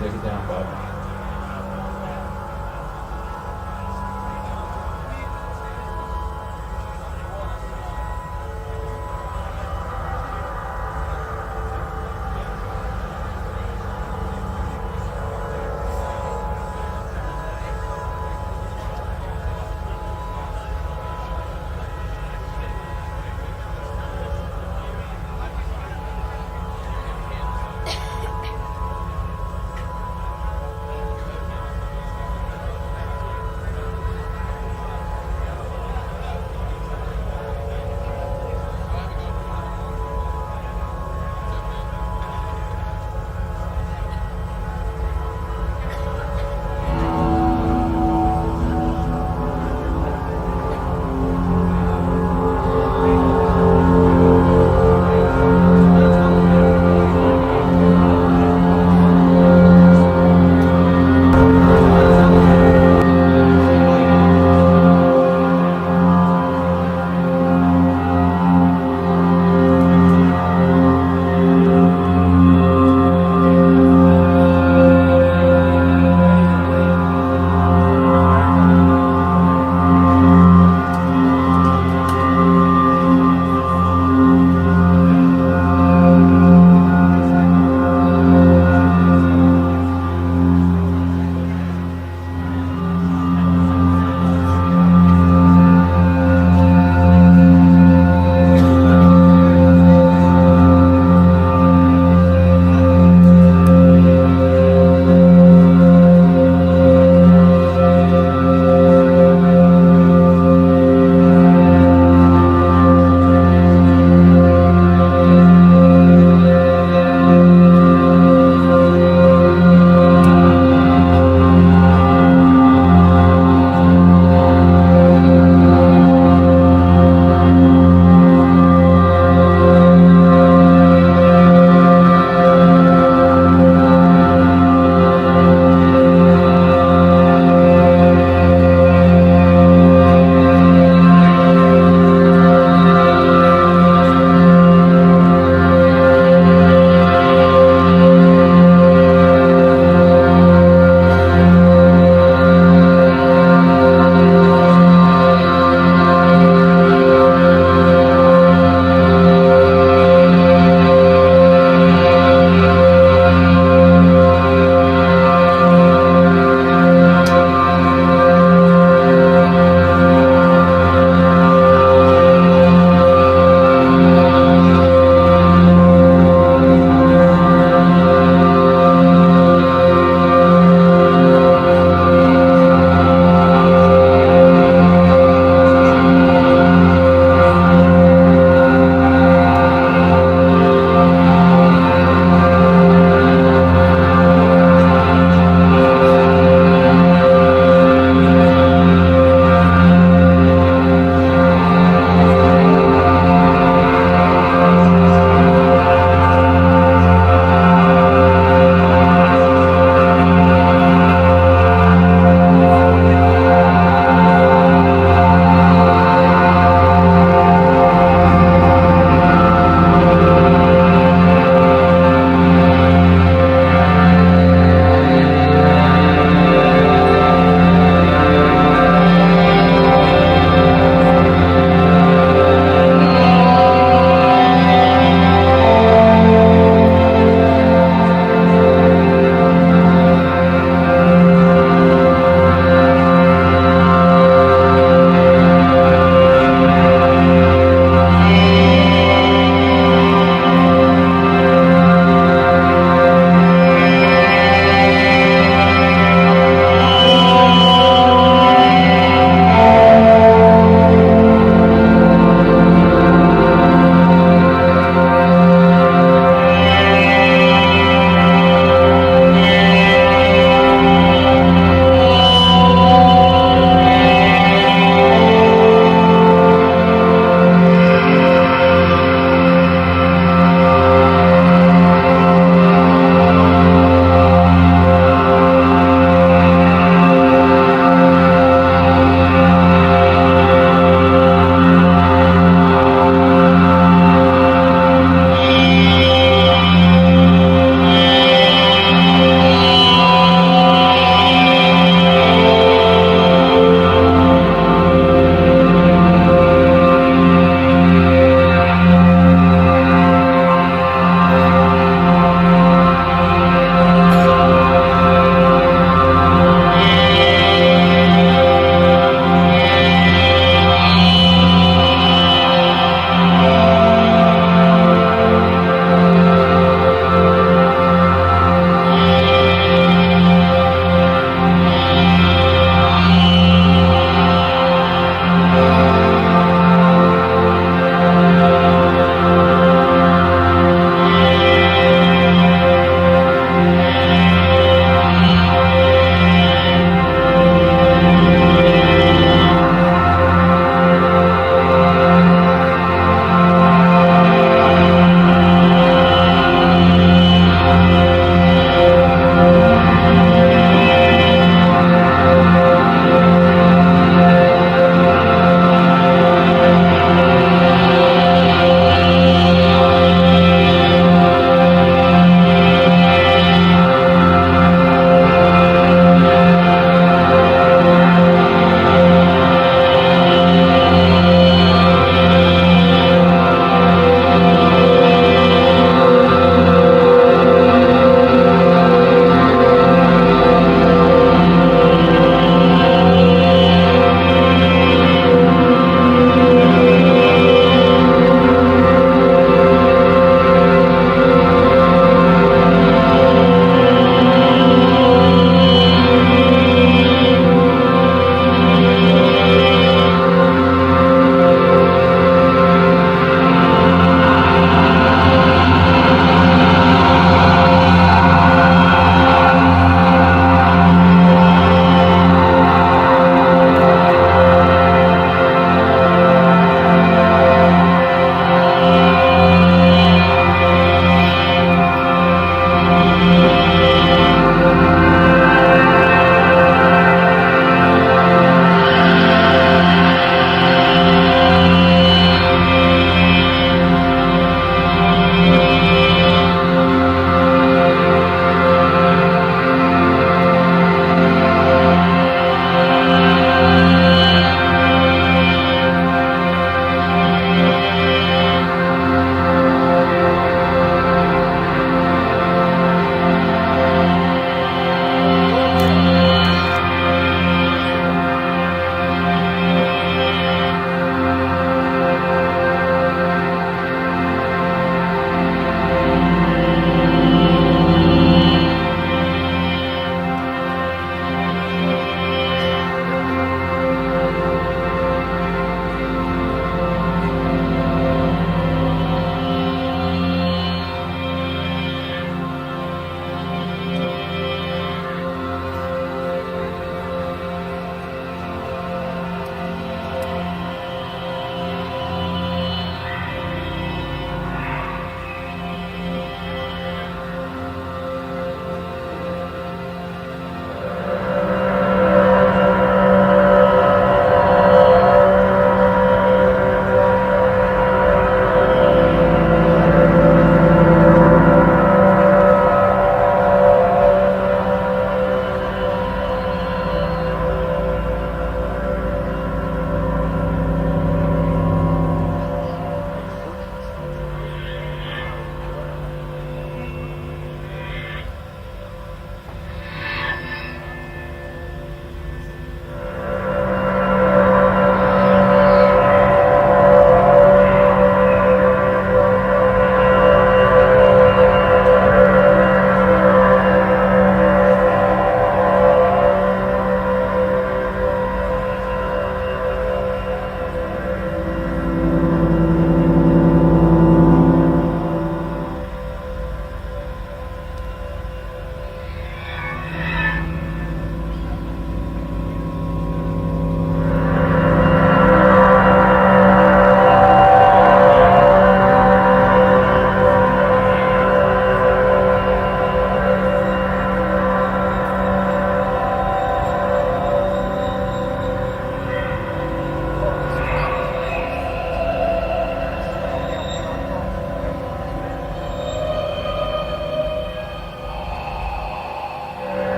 देखते हैं बात।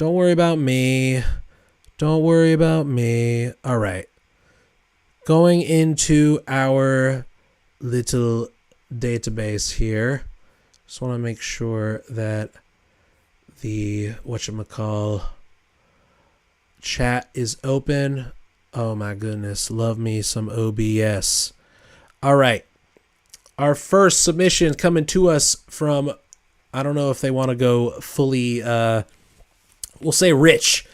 Don't worry about me. Don't worry about me. All right. Going into our little database here. Just want to make sure that the chat is open. Oh my goodness. Love me some OBS. All right. Our first submission coming to us from, I don't know if they want to go fully, we'll say Rich.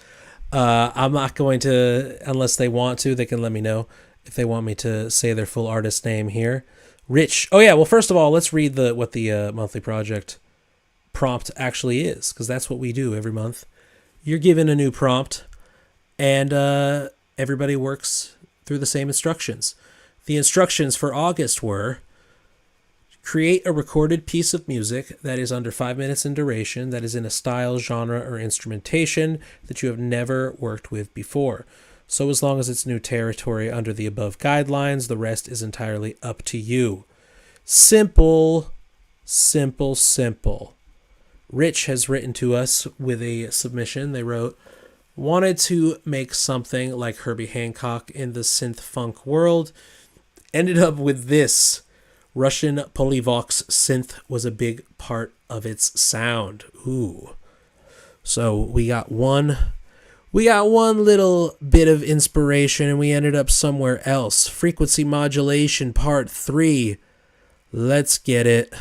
I'm not going to, unless they want to, they can let me know if they want me to say their full artist name here. Rich. Oh yeah, well first of all, let's read what the monthly project prompt actually is, because that's what we do every month. You're given a new prompt, and everybody works through the same instructions. The instructions for August were: create a recorded piece of music that is under 5 minutes in duration, that is in a style, genre, or instrumentation that you have never worked with before. So as long as it's new territory under the above guidelines, the rest is entirely up to you. Simple, simple, simple. Rich has written to us with a submission. They wrote, wanted to make something like Herbie Hancock in the synth funk world. Ended up with this. Russian Polyvox synth was a big part of its sound. Ooh. So we got one little bit of inspiration and we ended up somewhere else. Frequency modulation part 3. Let's get it.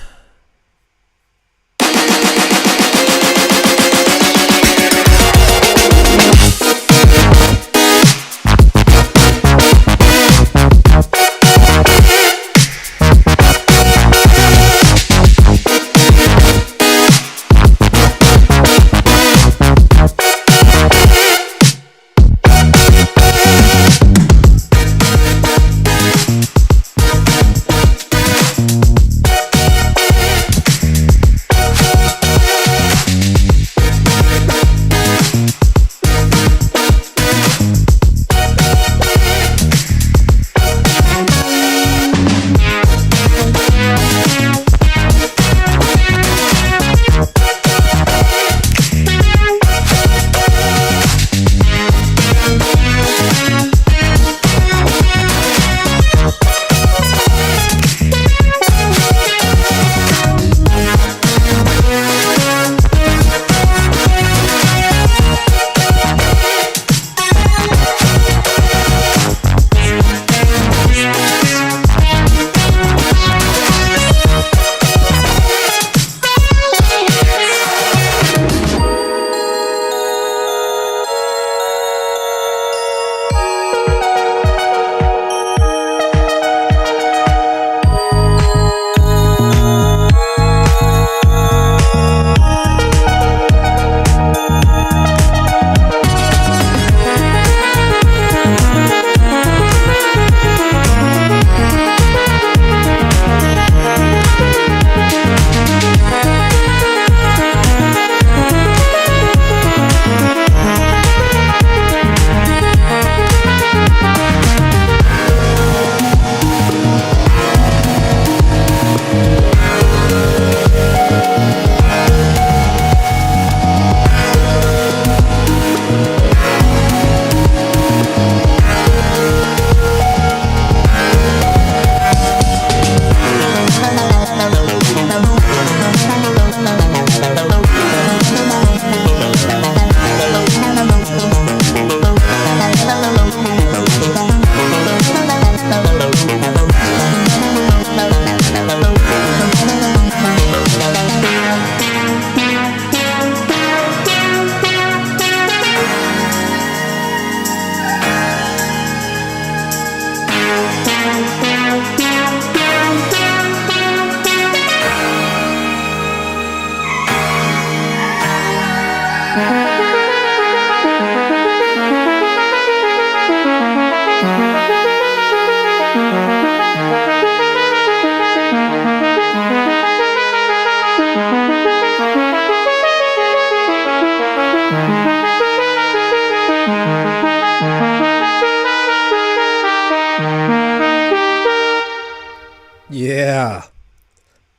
Yeah.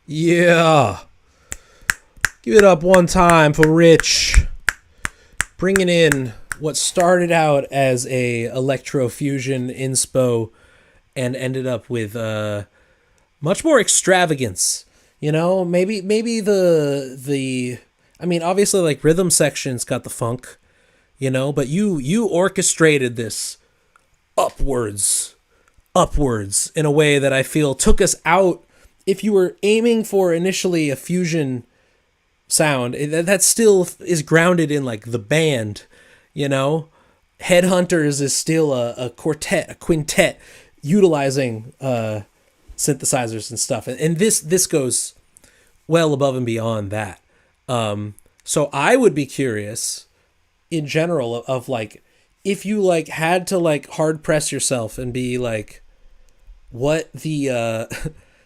Yeah. Give it up one time for Rich. bringing in what started out as a electro-fusion inspo and ended up with much more extravagance. You know, maybe the I mean, obviously, like, rhythm section's got the funk, you know, but you orchestrated this upwards in a way that I feel took us out. If you were aiming for initially a fusion sound, that still is grounded in, like, the band, you know. Headhunters is still a quintet, utilizing synthesizers and stuff, and this goes well above and beyond that. So I would be curious, in general, of like, if you like had to like hard press yourself and be like, what the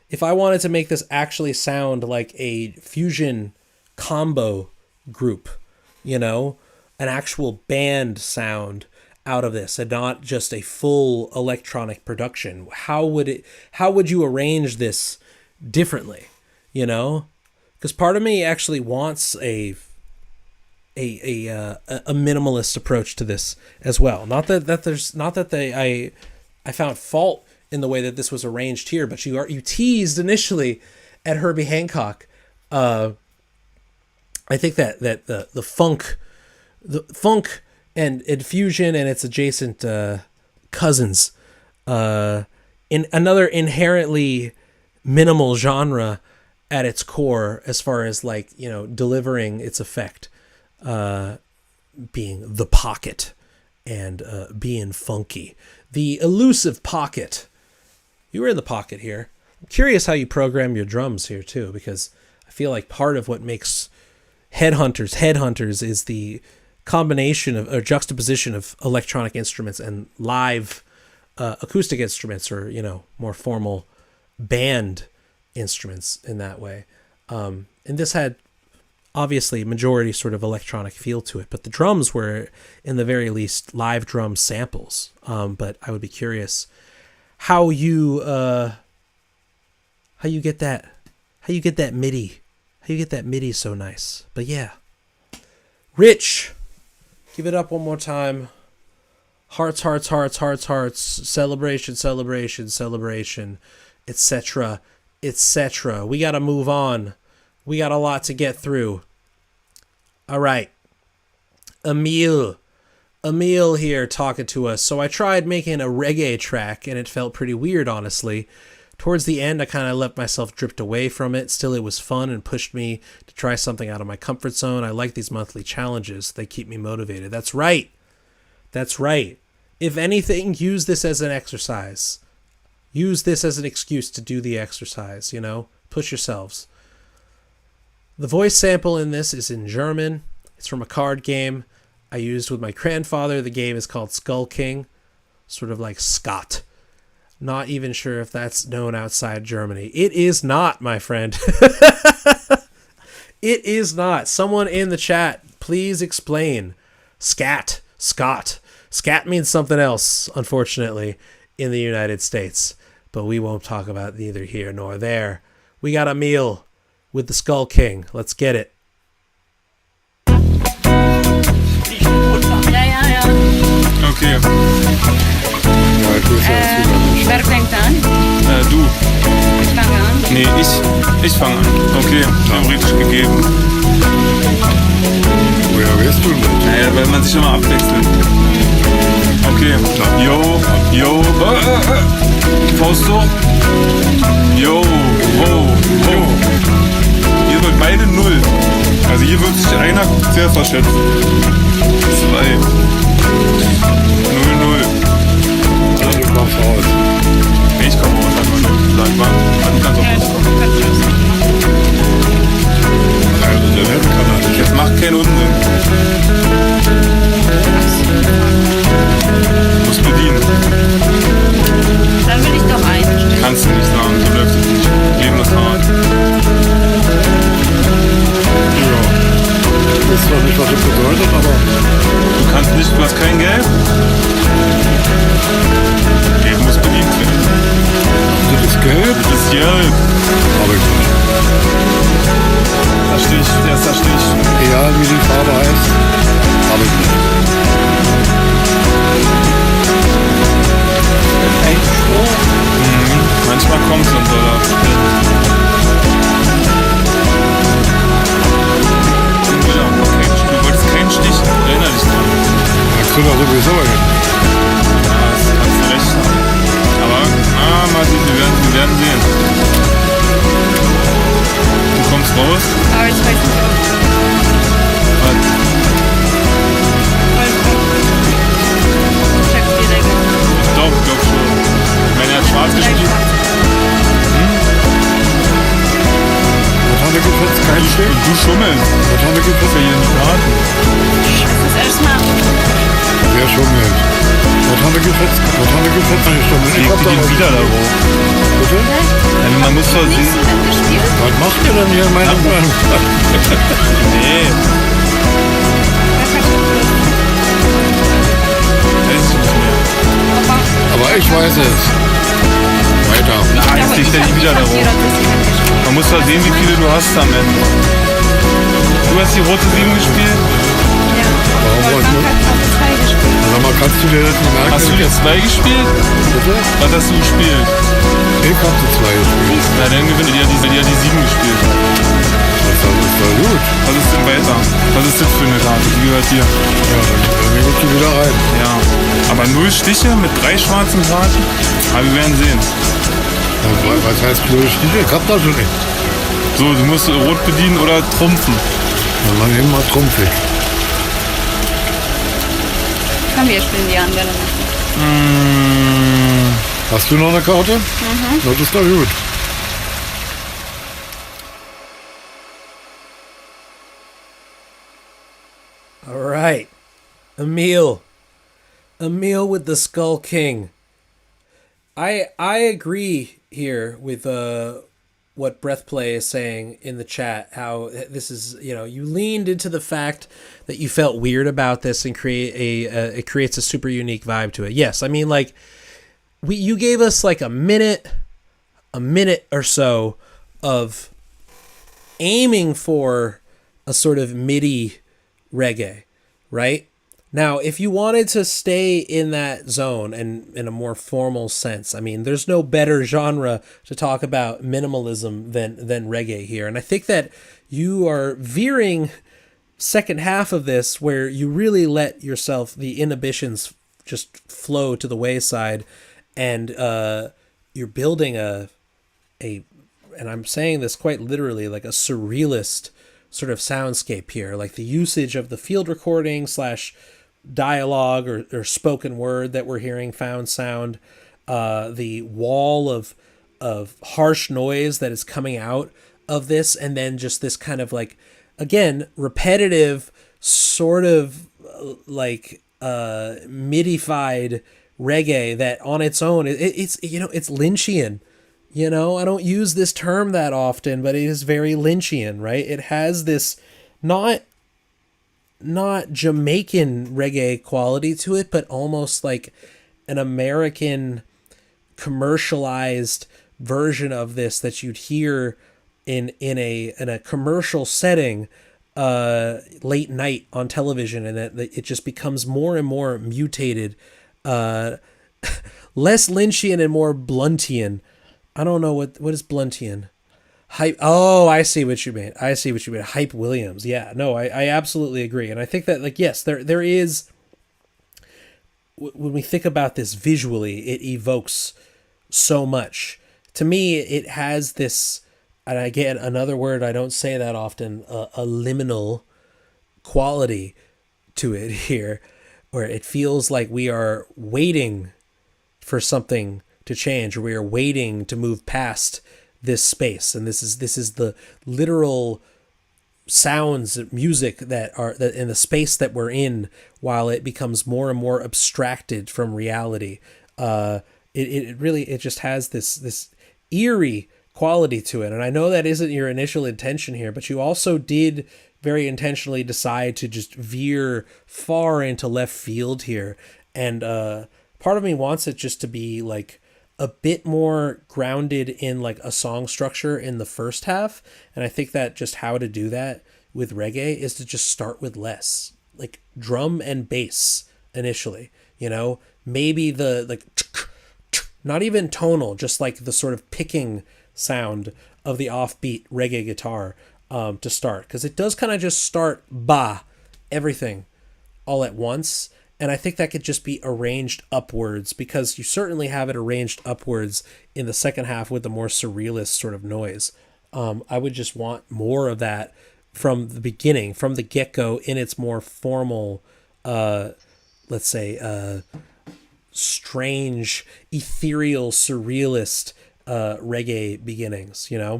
if I wanted to make this actually sound like a fusion combo group, you know, an actual band sound out of this and not just a full electronic production, how would you arrange this differently, you know? Because part of me actually wants a minimalist approach to this as well. Not that I found fault in the way that this was arranged here, but you teased initially at Herbie Hancock. I think that the funk and fusion and its adjacent cousins in another inherently minimal genre at its core, as far as, like, you know, delivering its effect, being the pocket and being funky, the elusive pocket. You were in the pocket here. I'm curious how you program your drums here too, because I feel like part of what makes Headhunters is the combination of, or juxtaposition of, electronic instruments and live acoustic instruments, or, you know, more formal band instruments in that way. And this had obviously majority sort of electronic feel to it, but the drums were, in the very least, live drum samples. But I would be curious how you get that MIDI so nice. But yeah, Rich, give it up one more time. Hearts, hearts, hearts, hearts, hearts, celebration, celebration, celebration, etc., etc. We got to move on. We got a lot to get through. All right. Emil here talking to us. So I tried making a reggae track, and it felt pretty weird, honestly. Towards the end, I kind of let myself drift away from it. Still, it was fun and pushed me to try something out of my comfort zone. I like these monthly challenges. They keep me motivated. That's right. That's right. If anything, use this as an exercise. Use this as an excuse to do the exercise, you know? Push yourselves. The voice sample in this is in German. It's from a card game I used with my grandfather. The game is called Skull King. Sort of like Scott. Not even sure if that's known outside Germany. It is not, my friend. It is not. Someone in the chat, please explain. Scat. Scott. Scat means something else, unfortunately, in the United States. But we won't talk about neither here nor there. We got Emil with the Skull King. Let's get it. Ja. Okay. Wer fängt an? Du. Ich fange an. Nee, ich fange an. Okay, theoretisch gegeben. Woher wärst du denn? Naja, weil man sich immer abwechselt. Okay. Yo. Faust hoch. Yo. Ho. Hier wird beide 0. Also hier wird sich einer sehr verschätzen. 2. 0. Also du machst raus. Nee, ich komme runter, sag mal. Man kann Ja, so ich kann Schluss machen. Also der Rest kann er nicht. Jetzt macht keinen Unsinn. Du musst bedienen. Dann will ich doch einstellen. Kannst du nicht sagen, so läuft es nicht. Leben ist hart. Ja. Ich weiß zwar nicht, was das bedeutet, aber Du hast kein Geld? Leben muss bedient werden. das ist Geld. Das ist Geld. Aber ich nicht. Da stehe ich, erster Stich. Egal wie die Farbe heißt. Habe ich nicht. Manchmal kommt so ein toller. Du wolltest keinen Stich, erinnere dich dran. Magst du doch sowieso hin. Ja, das kannst du recht haben. Aber, mal sehen, wir werden sehen. Du kommst raus. Aber ich weiß nicht, ob Was? ich check direkt. Ich glaub schon. Wenn er hat schwarz gespielt. Was haben wir gesetzt? Kein Stück? Du schummelst. Was haben wir gesetzt? Hier nicht raten. Das erstmal. Wer schummelt? Was haben wir gesetzt? Was haben wir gesetzt? Ich schummel. Ich Leg hab die da den was wieder gesetzt. darauf. Bitte? Man muss doch Nicht sehen. so mitgespielt. Was macht ihr denn hier in meinem Plan? Nee. Weiß ich nicht mehr. Aber ich weiß es. Weiter. Na, jetzt legt er die wieder darauf. Man muss doch sehen, wie viele du hast am Ende. Du hast die rote 7 gespielt. Warum wolltest du? Sag mal, kannst du dir das nicht merken? Hast du die 2 gespielt? Bitte? Was hast du gespielt? Ich hab die 2 gespielt. Na, dann gewinnt die hat die 7 gespielt. Das ist doch gut. Was ist denn weiter? Was ist das für eine Karte? Die gehört dir. Ja, dann nehme ich die wieder rein. Ja. Aber 0 Stiche mit 3 schwarzen Karten? Aber wir werden sehen. Was heißt blöde Stiche? Ich hab das schon nicht. So, du musst rot bedienen oder trumpfen. Dann nehmen wir Trumpfe. Komm, wir spielen die anderen. Hast du noch eine Karte? Mhm. Das ist doch gut. All right. Emil with the Skull King. I agree here with what Breathplay is saying in the chat, how this is, you leaned into the fact that you felt weird about this and it creates a super unique vibe to it. Yes, I mean, like, you gave us like a minute or so of aiming for a sort of MIDI reggae, right? Now, if you wanted to stay in that zone and in a more formal sense, I mean, there's no better genre to talk about minimalism than reggae here. And I think that you are veering second half of this where you really let yourself, the inhibitions just flow to the wayside, and you're building and I'm saying this quite literally, like a surrealist sort of soundscape here, like the usage of the field recording / dialogue or spoken word that we're hearing, found sound, the wall of harsh noise that is coming out of this, and then just this kind of like, again, repetitive sort of like midified reggae that on its own it's Lynchian. I don't use this term that often, but it is very Lynchian, right? It has this not Jamaican reggae quality to it, but almost like an American commercialized version of this that you'd hear in a commercial setting late night on television, and that it just becomes more and more mutated, less Lynchian and more Bluntian. I don't know what is Bluntian. Hype. Oh, I see what you mean. Hype Williams. Yeah, no, I absolutely agree. And I think that, like, yes, there is, when we think about this visually, it evokes so much. To me, it has this, and again, another word I don't say that often, a liminal quality to it here, where it feels like we are waiting for something to change, or we are waiting to move past this space, and this is the literal sounds, music that in the space that we're in, while it becomes more and more abstracted from reality. It really just has this eerie quality to it, and I know that isn't your initial intention here, but you also did very intentionally decide to just veer far into left field here, and part of me wants it just to be like a bit more grounded in like a song structure in the first half. And I think that just how to do that with reggae is to just start with less. like drum and bass initially, maybe the like not even tonal, just like the sort of picking sound of the offbeat reggae guitar to start, because it does kind of just start everything all at once. And I think that could just be arranged upwards, because you certainly have it arranged upwards in the second half with the more surrealist sort of noise. I would just want more of that from the beginning, from the get-go, in its more formal, let's say, strange, ethereal, surrealist reggae beginnings, yeah.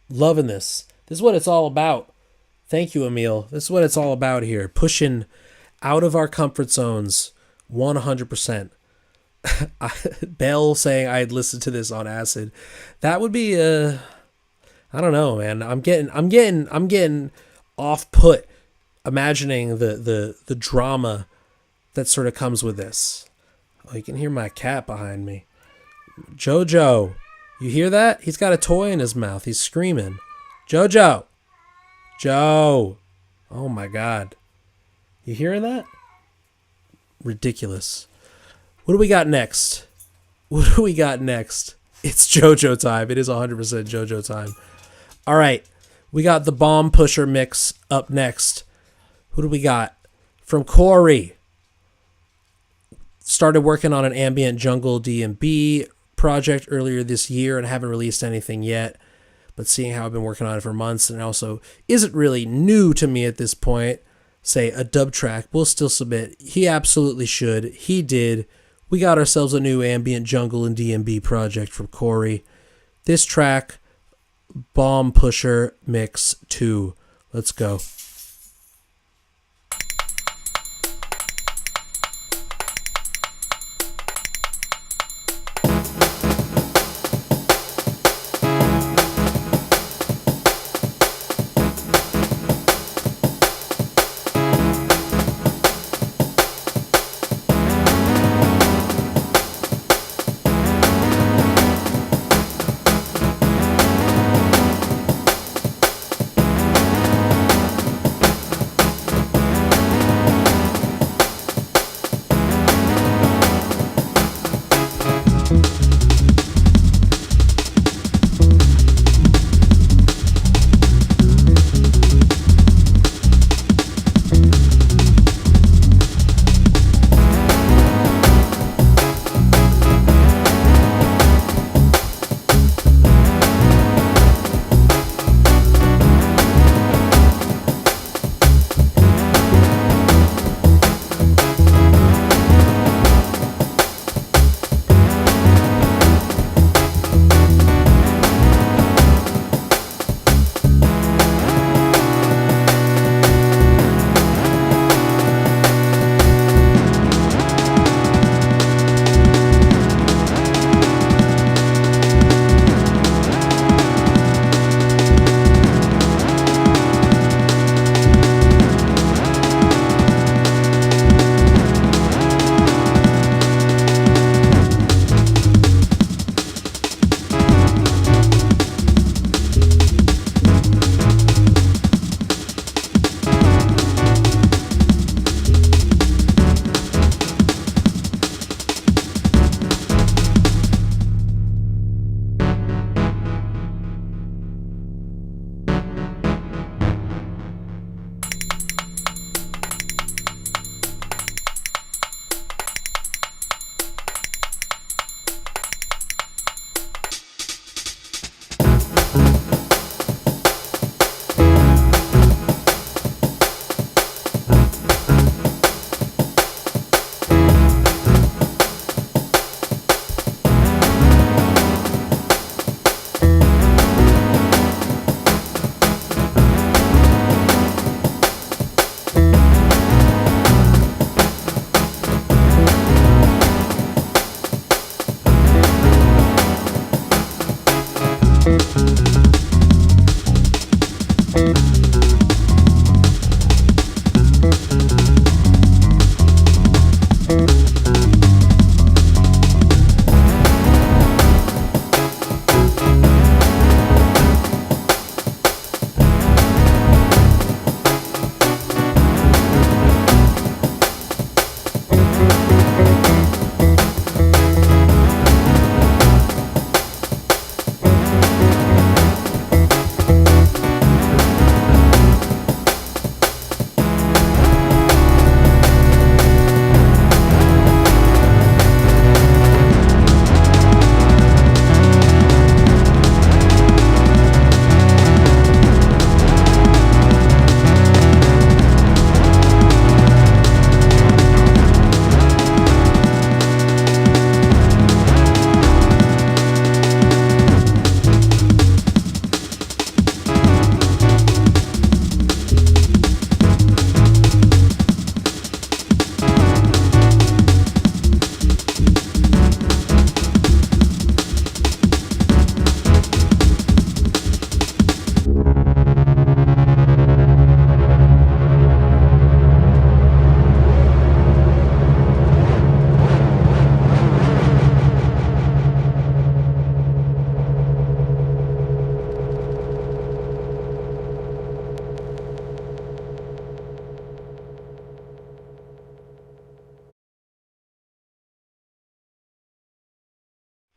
Loving this. This is what it's all about. Thank you, Emil. This is what it's all about here. Pushing out of our comfort zones 100%. Bell saying I'd listen to this on acid. That would be I don't know, man. I'm getting off put imagining the drama that sort of comes with this. Oh, you can hear my cat behind me. Jojo, you hear that? He's got a toy in his mouth. He's screaming. Jojo. Joe. Oh my God. You hearing that? Ridiculous. What do we got next? It's JoJo time. It is 100% JoJo time. All right. We got the Bomb Pusher mix up next. Who do we got? From Corey. Started working on an ambient jungle D&B project earlier this year and haven't released anything yet. But seeing how I've been working on it for months, and also isn't really new to me at this point, say a dub track, we'll still submit. He absolutely should. He did. We got ourselves a new ambient jungle and D&B project from Corey. This track, Bomb Pusher Mix 2. Let's go.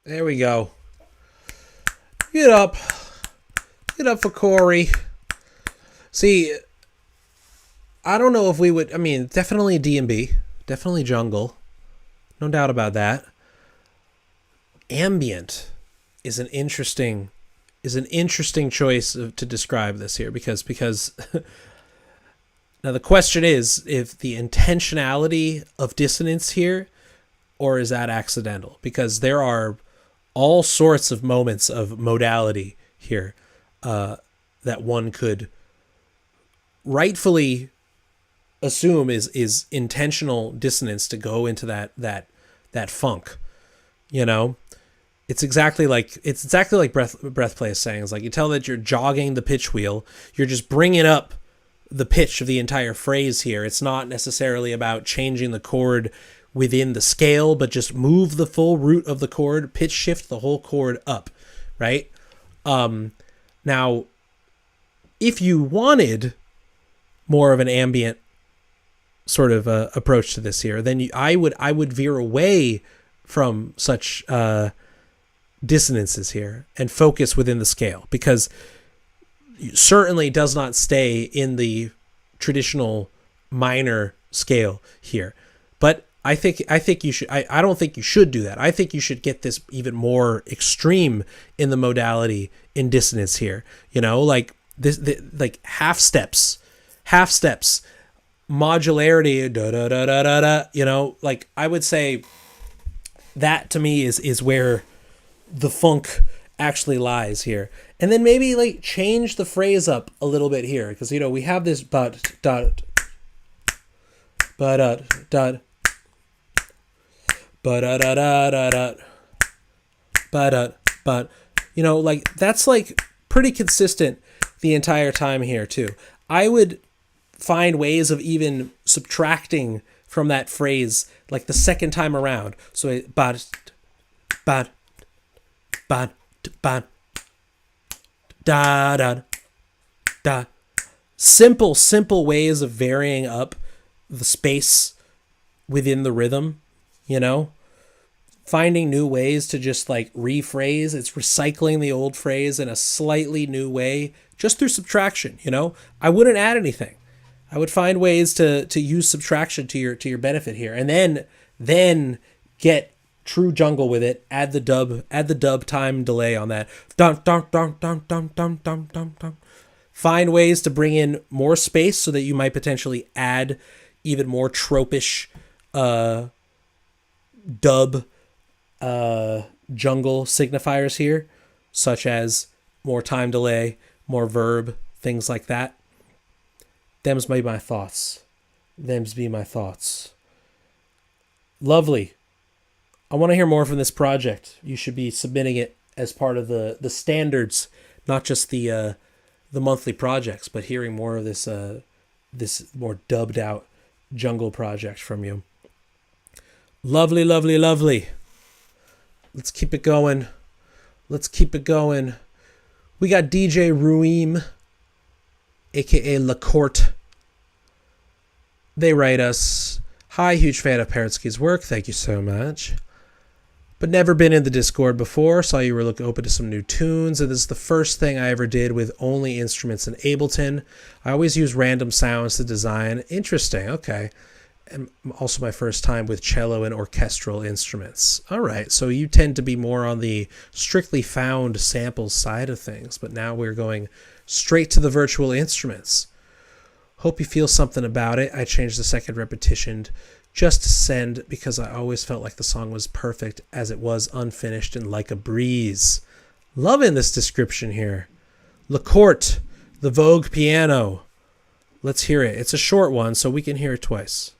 There we go. Get up. Get up for Corey. See, I don't know if we would... I mean, definitely D&B. Definitely jungle. No doubt about that. Ambient is an interesting choice to describe this here because now the question is if the intentionality of dissonance here, or is that accidental? Because there are all sorts of moments of modality here that one could rightfully assume is intentional dissonance to go into that funk. You know, it's exactly like breath play is saying. It's like you tell that you're jogging the pitch wheel. You're just bringing up the pitch of the entire phrase here. It's not necessarily about changing the chord within the scale, but just move the full root of the chord, pitch shift the whole chord up, right? Now, if you wanted more of an ambient sort of approach to this here, then I would veer away from such dissonances here and focus within the scale, because it certainly does not stay in the traditional minor scale here. But I think you should. I don't think you should do that. I think you should get this even more extreme in the modality in dissonance here. You know, like like half steps, modularity, da da da da da da. You know, like I would say that to me is where the funk actually lies here. And then maybe like change the phrase up a little bit here, because you know we have this but dot. But you know, like that's like pretty consistent the entire time here too. I would find ways of even subtracting from that phrase like the second time around. So da da da. Simple ways of varying up the space within the rhythm. You know, finding new ways to just like rephrase. It's recycling the old phrase in a slightly new way, just through subtraction. You know, I wouldn't add anything. I would find ways to use subtraction to your benefit here, and then get true jungle with it. Add the dub time delay on that. Dun dun dun dun dun dun dun dun dun. Find ways to bring in more space so that you might potentially add even more tropish dub jungle signifiers here, such as more time delay, more verb, things like that. Them's be my thoughts. Lovely. I want to hear more from this project. You should be submitting it as part of the standards, not just the monthly projects, but hearing more of this more dubbed out jungle project from you. Lovely. Let's keep it going. We got DJ Ruim, aka LaCourte. They write us, Hi, huge fan of Parrotsky's work. Thank you so much. But never been in the Discord before. Saw you were open to some new tunes, and this is the first thing I ever did with only instruments in Ableton. I always use random sounds to design. Interesting. Okay. And also my first time with cello and orchestral instruments. All right. So you tend to be more on the strictly found samples side of things, but now we're going straight to the virtual instruments. Hope you feel something about it. I changed the second repetition just to send because I always felt like the song was perfect as it was unfinished and like a breeze. Loving this description here. Le Court, the Vogue piano. Let's hear it. It's a short one, so we can hear it twice.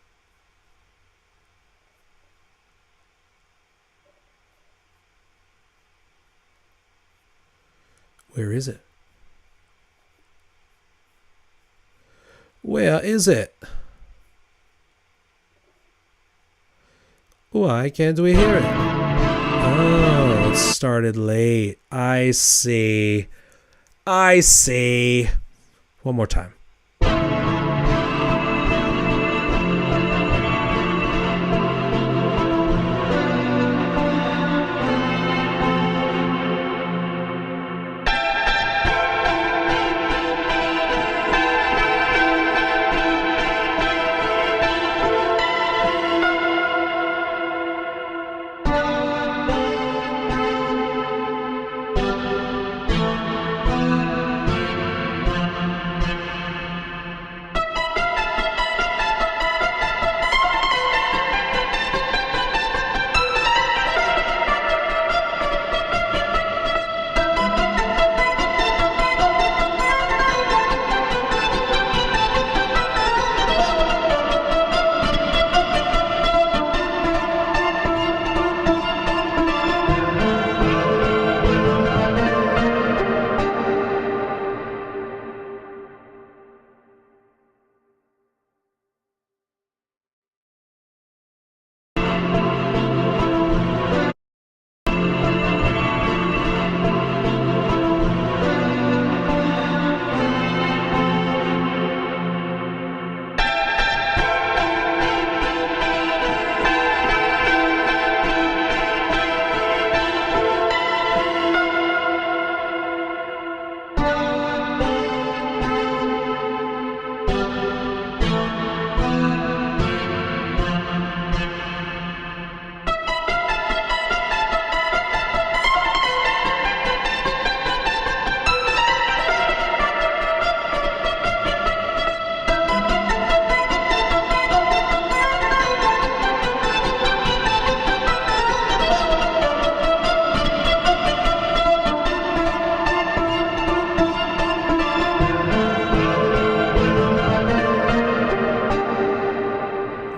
Where is it? Where is it? Why can't we hear it? Oh, it started late. I see. I see. One more time.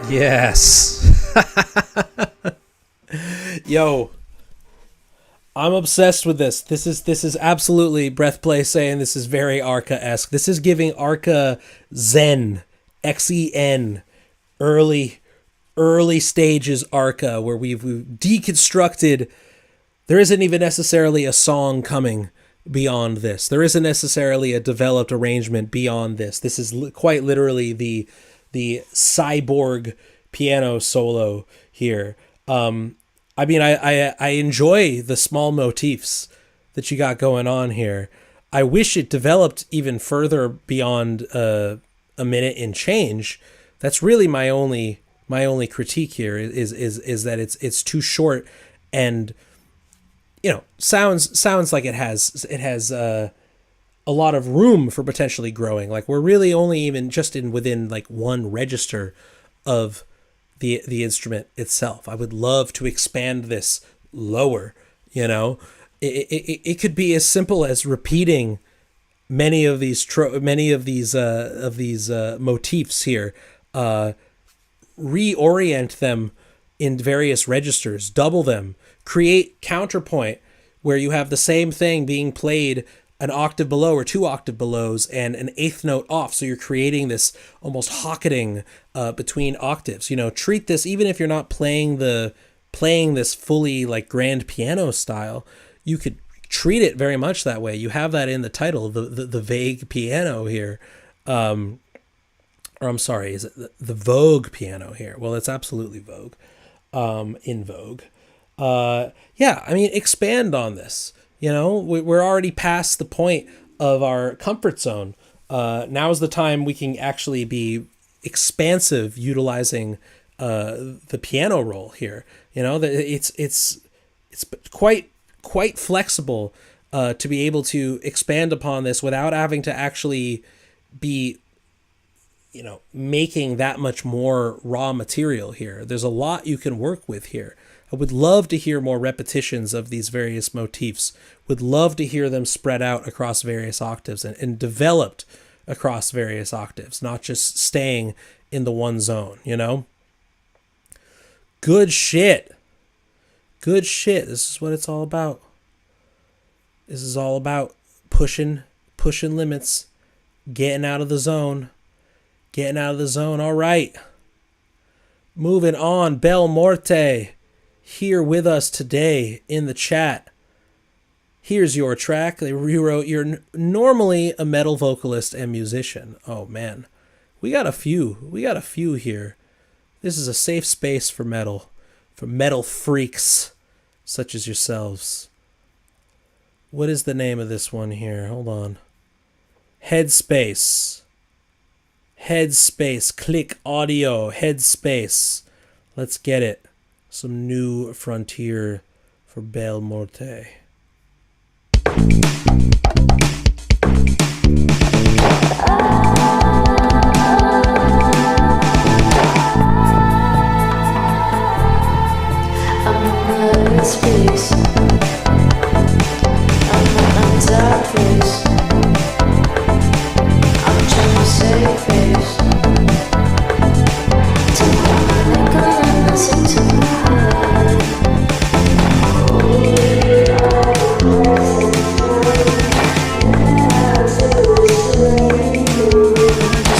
Yes. Yo, I'm obsessed with this. This is absolutely Breathplay saying this is very Arca-esque. This is giving Arca Zen, Xen, early stages Arca, where we've deconstructed. There isn't even necessarily a song coming beyond this. There isn't necessarily a developed arrangement beyond this. This is quite literally the cyborg piano solo here. I mean, I enjoy the small motifs that you got going on here. I wish it developed even further beyond a minute and change. That's really my only critique here is that it's too short, and sounds like it has a lot of room for potentially growing. Like, we're really only even just within like one register of the instrument itself. I would love to expand this lower. It could be as simple as repeating many of these motifs here, reorient them in various registers, double them, create counterpoint where you have the same thing being played an octave below or 2 octave belows and an eighth note off. So you're creating this almost hocketing between octaves. Treat this, even if you're not playing this fully like grand piano style, you could treat it very much that way. You have that in the title, the vague piano here. or I'm sorry, is it the Vogue piano here? Well, it's absolutely Vogue, in Vogue. Yeah, I mean, expand on this. You know, we're already past the point of our comfort zone. Now's the time we can actually be expansive, utilizing the piano roll here. You know, that it's quite flexible to be able to expand upon this without having to actually be, you know, making that much more raw material here. There's a lot you can work with here. I would love to hear more repetitions of these various motifs. Would love to hear them spread out across various octaves and developed across various octaves, not just staying in the one zone, you know? Good shit. Good shit. This is what it's all about. This is all about pushing limits, getting out of the zone. Getting out of the zone. All right. Moving on. Bel Morte, here with us today in the chat. Here's your track. They rewrote. You're normally a metal vocalist and musician. Oh man, we got a few here. This is a safe space for metal freaks such as yourselves. What is the name of this one here? Hold on. Headspace, click audio, Headspace. Let's get it. Some new frontier for Bel Morte. Space. I'm dark place. I'm trying to save face. Take a listen to my heart.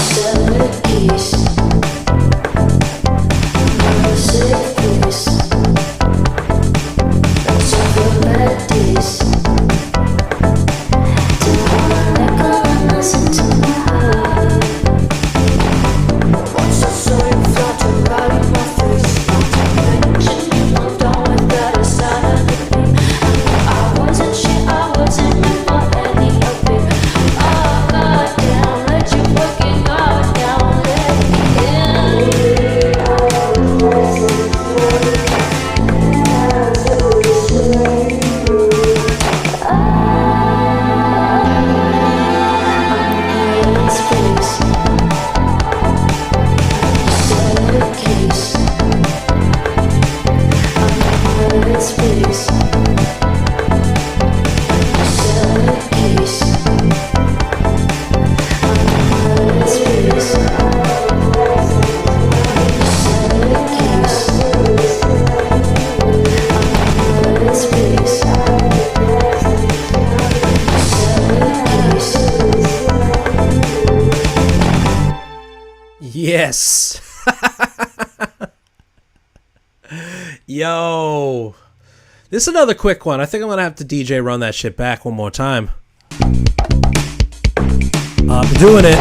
Seven keys. I'm safe place. Yes. Yo. This is another quick one. I think I'm going to have to DJ run that shit back one more time. I'm doing it.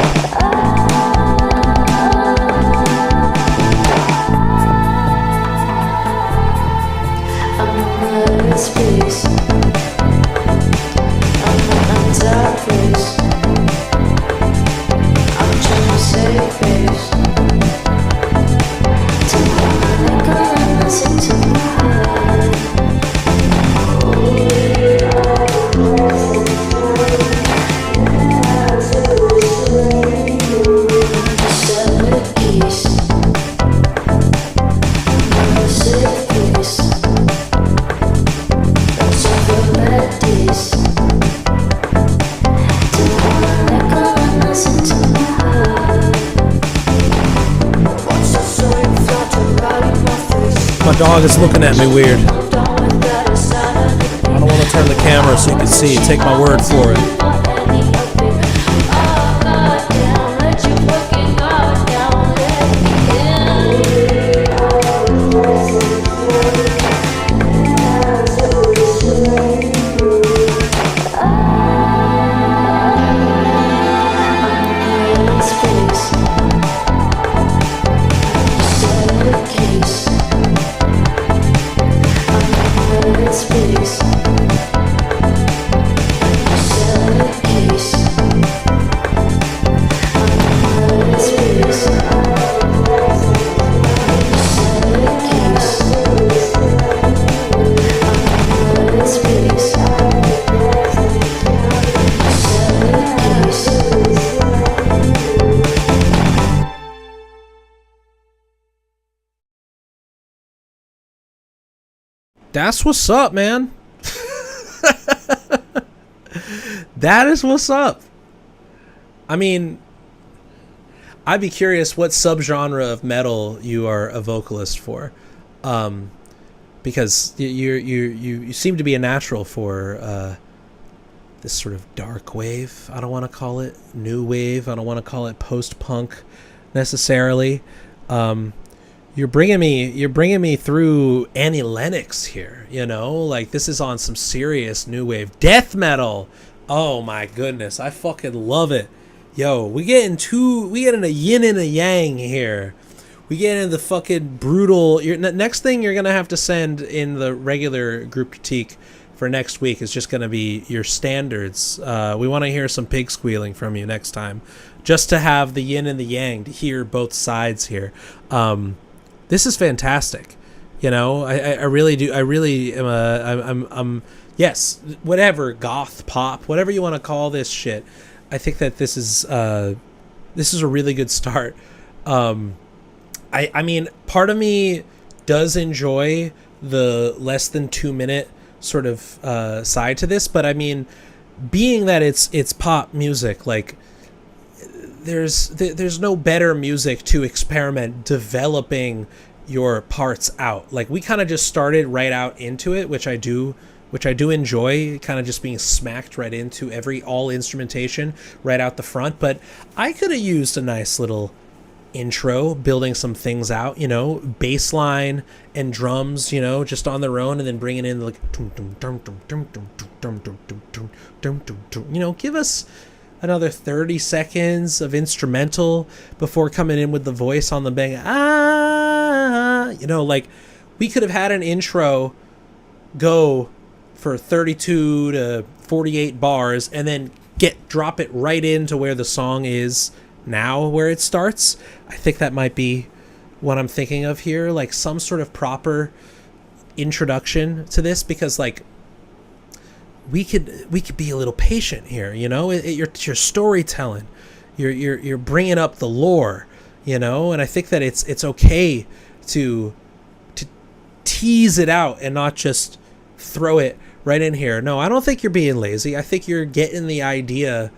I'm in space. I'm dark place. I'm trying to save face. Take a listen to my heart. Seven keys. I'm safe place. That's all the bad days. Take a listen to my heart. What's the story floating right in my face? My dog is looking at me weird. I don't want to turn the camera so you can see. Take my word for it. Space. That's what's up, man. That is what's up. I mean, I'd be curious what subgenre of metal you are a vocalist for, because you seem to be a natural for this sort of dark wave. I don't want to call it new wave. I don't want to call it post-punk necessarily. You're bringing me through Annie Lennox here. You know, like this is on some serious new wave death metal. Oh my goodness, I fucking love it. Yo, we get into a yin and a yang here. We get into the fucking brutal. Next thing you're gonna have to send in the regular group critique for next week is just gonna be your standards. We want to hear some pig squealing from you next time, just to have the yin and the yang, to hear both sides here. This is fantastic. You know, I really do. I really am. I'm yes, whatever goth pop, whatever you want to call this shit. I think that this is a really good start. I mean, part of me does enjoy the less than 2 minute sort of side to this, but I mean, being that it's pop music, like there's no better music to experiment developing your parts out. Like we kind of just started right out into it, which I do enjoy, kind of just being smacked right into all instrumentation right out the front. But I could have used a nice little intro, building some things out, you know, bass line and drums, you know, just on their own, and then bringing in like, you know, give us another 30 seconds of instrumental before coming in with the voice on the bang. You know, like we could have had an intro go for 32 to 48 bars and then drop it right into where the song is now, where it starts. I think that might be what I'm thinking of here, like some sort of proper introduction to this, because like we could be a little patient here, you know. You're storytelling, you're bringing up the lore, you know, and I think that it's okay to tease it out and not just throw it right in here. No, I don't think you're being lazy. I think you're getting the idea,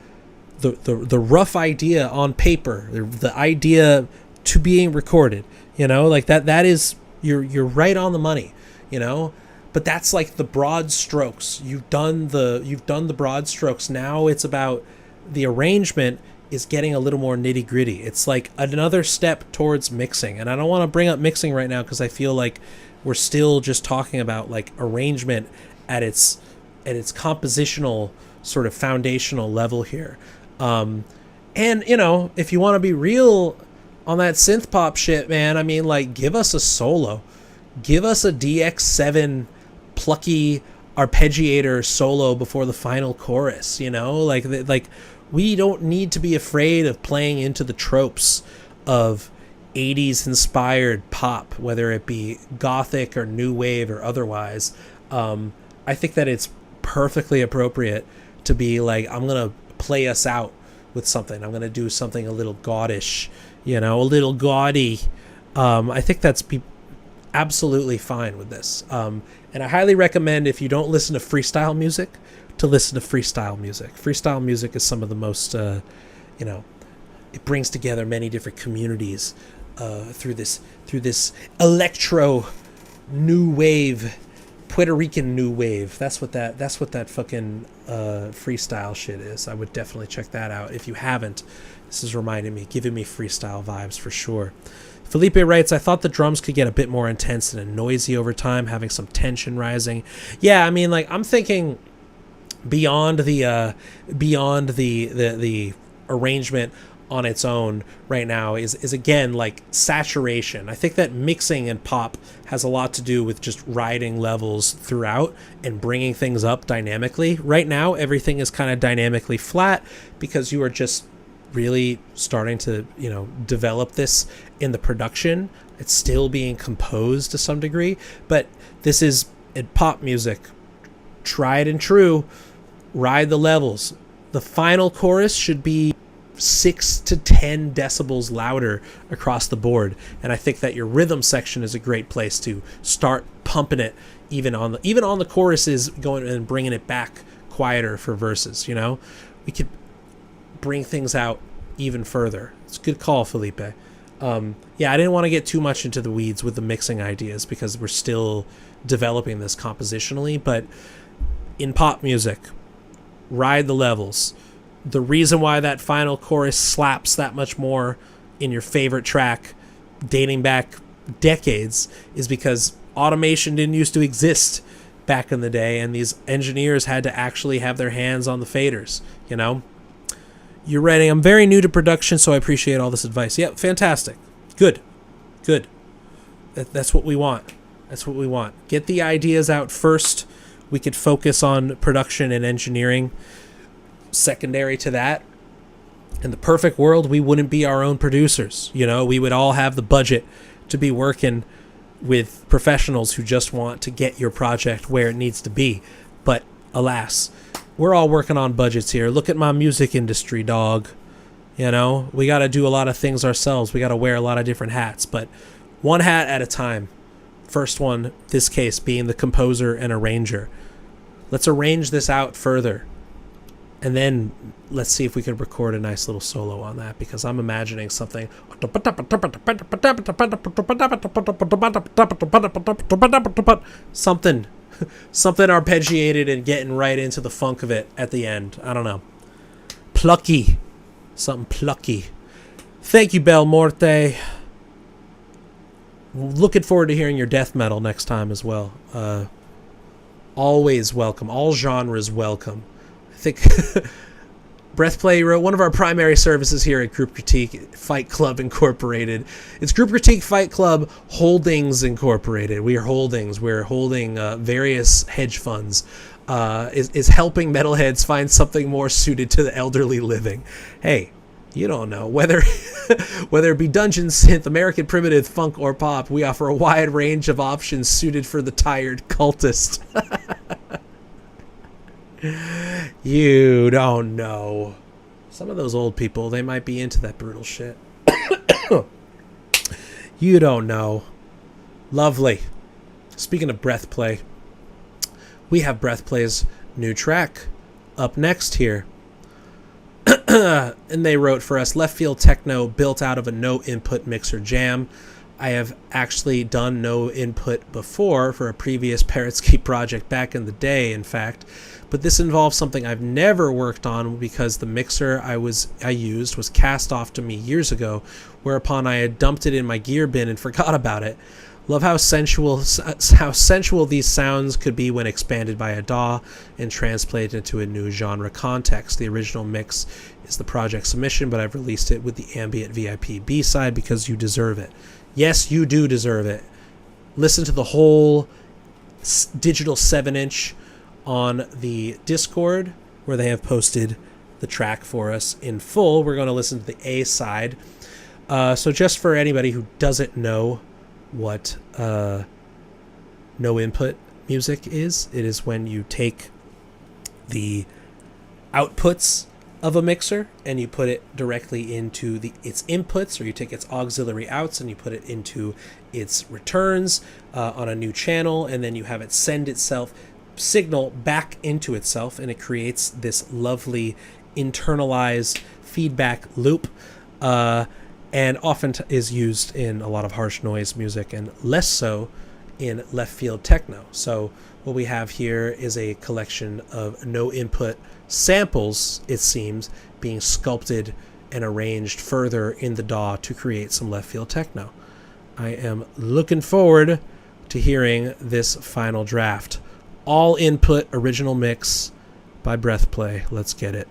the rough idea on paper, the idea to being recorded, you know, like that is, you're right on the money, you know. But that's like the broad strokes. You've done the broad strokes. Now it's about the arrangement is getting a little more nitty gritty. It's like another step towards mixing. And I don't want to bring up mixing right now because I feel like we're still just talking about like arrangement at its compositional sort of foundational level here. And you know, if you want to be real on that synth pop shit, man, I mean, like, give us a solo, give us a DX7 plucky arpeggiator solo before the final chorus, you know, like we don't need to be afraid of playing into the tropes of 80s inspired pop, whether it be gothic or new wave or otherwise. I think that it's perfectly appropriate to be like, I'm gonna play us out with something, I'm gonna do something a little gaudish, you know, a little gaudy. I think that's absolutely fine with this. And I highly recommend, if you don't listen to freestyle music, to listen to freestyle music. Freestyle music is some of the most, you know, it brings together many different communities through this electro new wave, Puerto Rican new wave. That's what that fucking freestyle shit is. I would definitely check that out if you haven't. This is giving me freestyle vibes for sure. Felipe writes, I thought the drums could get a bit more intense and noisy over time, having some tension rising. Yeah, I mean, like, I'm thinking beyond the arrangement on its own right now is again like saturation. I think that mixing in pop has a lot to do with just riding levels throughout and bringing things up dynamically. Right now, everything is kind of dynamically flat because you are just really starting to, you know, develop this in the production. It's still being composed to some degree, but this is in pop music, tried and true, ride the levels. The final chorus should be 6 to 10 decibels louder across the board. And I think that your rhythm section is a great place to start pumping it, even on the choruses, going and bringing it back quieter for verses. You know, we could bring things out even further. It's a good call, Felipe. Yeah, I didn't want to get too much into the weeds with the mixing ideas because we're still developing this compositionally, but in pop music, ride the levels. The reason why that final chorus slaps that much more in your favorite track dating back decades is because automation didn't used to exist back in the day, and these engineers had to actually have their hands on the faders, you know? You're writing, I'm very new to production, so I appreciate all this advice. Yep, fantastic. Good. That's what we want. That's what we want. Get the ideas out first. We could focus on production and engineering secondary to that. In the perfect world, we wouldn't be our own producers. You know, we would all have the budget to be working with professionals who just want to get your project where it needs to be. But alas, we're all working on budgets here. Look at my music industry, dog. You know, we got to do a lot of things ourselves. We got to wear a lot of different hats, but one hat at a time. First one, this case, being the composer and arranger. Let's arrange this out further. And then let's see if we could record a nice little solo on that, because I'm imagining something. Something arpeggiated and getting right into the funk of it at the end. I don't know. Plucky. Something plucky. Thank you, Bel Morte. Looking forward to hearing your death metal next time as well. Always welcome. All genres welcome. I think Breathplay wrote, one of our primary services here at Group Critique Fight Club Incorporated. It's Group Critique Fight Club Holdings Incorporated. We are holdings. We're holding various hedge funds. Is helping metalheads find something more suited to the elderly living. Hey, you don't know. Whether it be dungeon synth, American primitive, funk, or pop, we offer a wide range of options suited for the tired cultist. You don't know. Some of those old people, they might be into that brutal shit. You don't know. Lovely. Speaking of Breathplay, we have Breathplay's new track up next here. And they wrote for us, left field techno built out of a no input mixer jam. I have actually done no input before for a previous Parrotsky project back in the day, in fact, but this involves something I've never worked on because the mixer I used was cast off to me years ago, whereupon I had dumped it in my gear bin and forgot about it. Love how sensual these sounds could be when expanded by a DAW and transplanted into a new genre context. The original mix is the project submission, but I've released it with the ambient VIP B-side because you deserve it. Yes, you do deserve it. Listen to the whole digital 7-inch on the Discord, where they have posted the track for us in full. We're going to listen to the A side. So just for anybody who doesn't know what no input music is, it is when you take the outputs of a mixer and you put it directly into its inputs, or you take its auxiliary outs and you put it into its returns on a new channel, and then you have it send itself signal back into itself, and it creates this lovely internalized feedback loop, and often is used in a lot of harsh noise music and less so in left field techno. So what we have here is a collection of no input samples, it seems, being sculpted and arranged further in the DAW to create some left field techno. I am looking forward to hearing this final draft. All input original mix by Breathplay. Let's get it.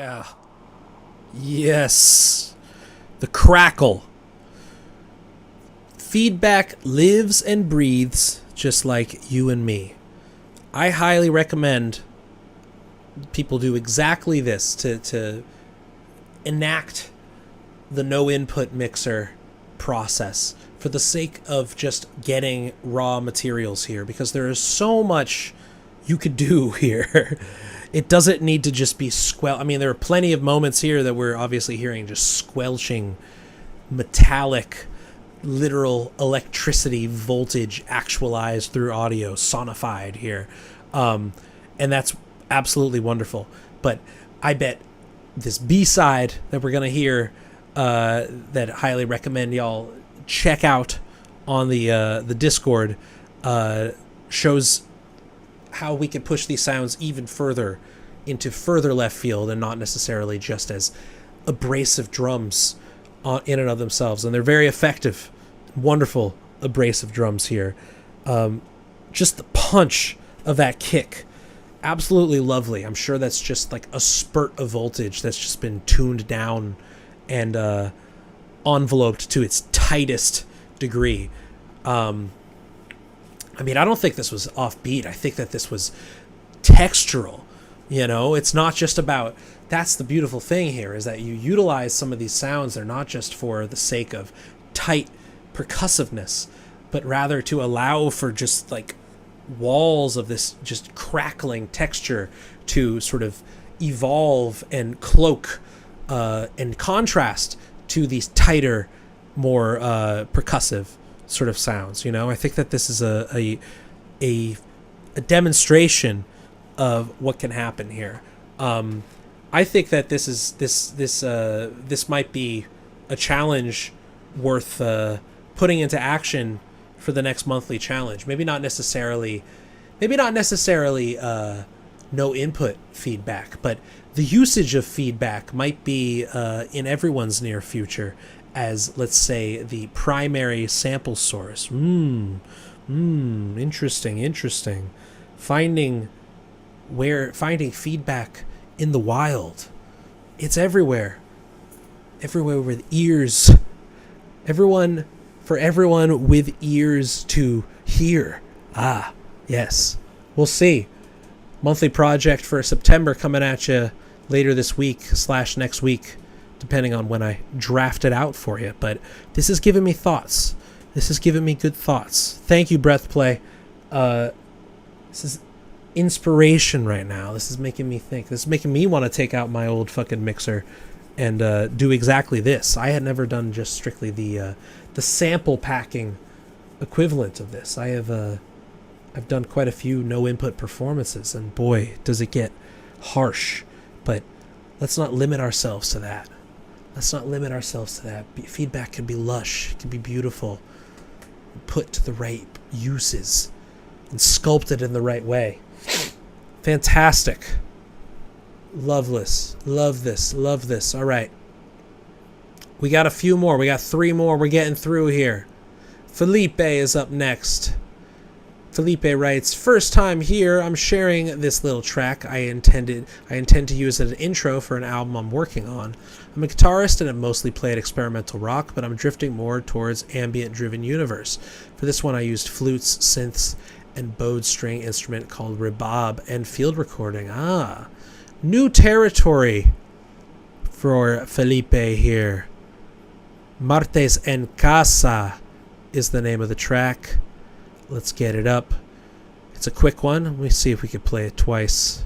Yeah. Yes. The crackle. Feedback lives and breathes just like you and me. I highly recommend people do exactly this to enact the no input mixer process for the sake of just getting raw materials here, because there is so much you could do here. It doesn't need to just be I mean, there are plenty of moments here that we're obviously hearing just squelching metallic, literal electricity voltage actualized through audio, sonified here. And that's absolutely wonderful. But I bet this B-side that we're going to hear, that I highly recommend y'all check out on the Discord, shows how we could push these sounds even further into further left field and not necessarily just as abrasive drums in and of themselves. And they're very effective, wonderful abrasive drums here. Just the punch of that kick, absolutely lovely. I'm sure that's just like a spurt of voltage that's just been tuned down and enveloped to its tightest degree. I mean, I don't think this was offbeat. I think that this was textural. You know, it's not just about... That's the beautiful thing here, is that you utilize some of these sounds. They're not just for the sake of tight percussiveness, but rather to allow for just like walls of this just crackling texture to sort of evolve and cloak and contrast to these tighter, more percussive sort of sounds. You know, I think that this is a demonstration of what can happen here. I think that this might be a challenge worth putting into action for the next monthly challenge. Maybe not necessarily no input feedback, but the usage of feedback might be in everyone's near future as, let's say, the primary sample source. Interesting. Finding feedback in the wild. It's everywhere with ears. For everyone with ears to hear. Ah, yes. We'll see. Monthly project for September coming at you later this week / next week, depending on when I draft it out for you. But this has given me thoughts. This has given me good thoughts. Thank you, Breathplay. This is inspiration right now. This is making me think. This is making me want to take out my old fucking mixer and do exactly this. I had never done just strictly the sample packing equivalent of this. I've done quite a few no input performances, and boy, does it get harsh. But let's not limit ourselves to that. Feedback can be lush, it can be beautiful, put to the right uses, and sculpted in the right way. Fantastic. Love this. All right. We got a few more. We got 3 more. We're getting through here. Felipe is up next. Felipe writes, first time here, I'm sharing this little track I intend to use as an intro for an album I'm working on. I'm a guitarist and have mostly played experimental rock, but I'm drifting more towards ambient-driven universe. For this one, I used flutes, synths, and bowed string instrument called rebab and field recording. New territory for Felipe here. Martes en Casa is the name of the track. Let's get it up. It's a quick one. Let me see if we can play it twice.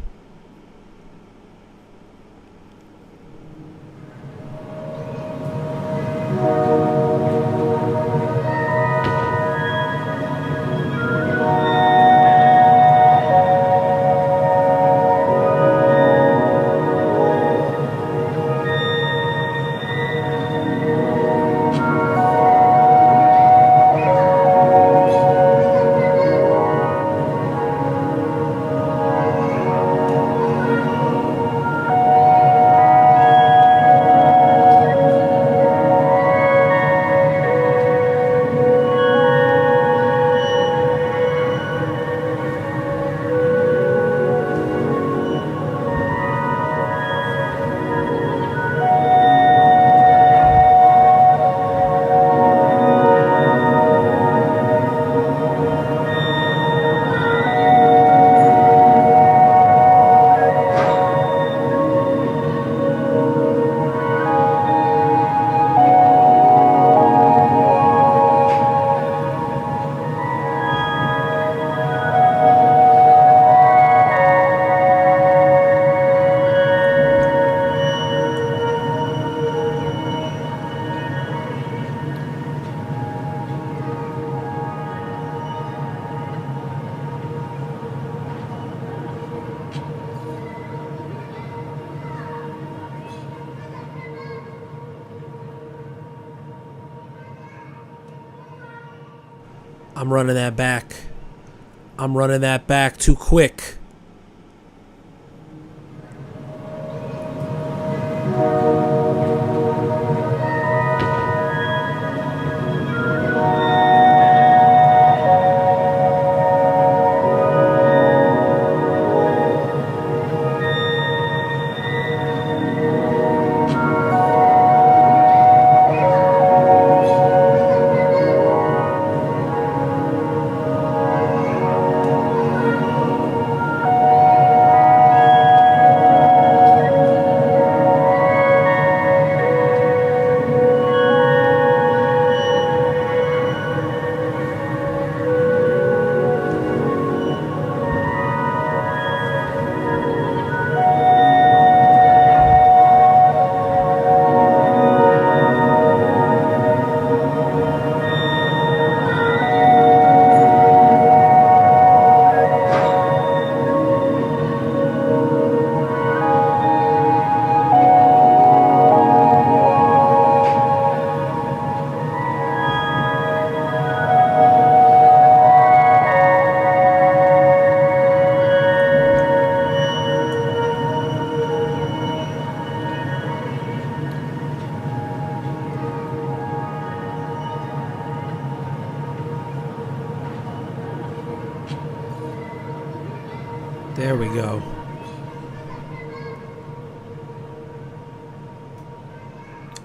I'm running that back. I'm running that back too quick. There we go.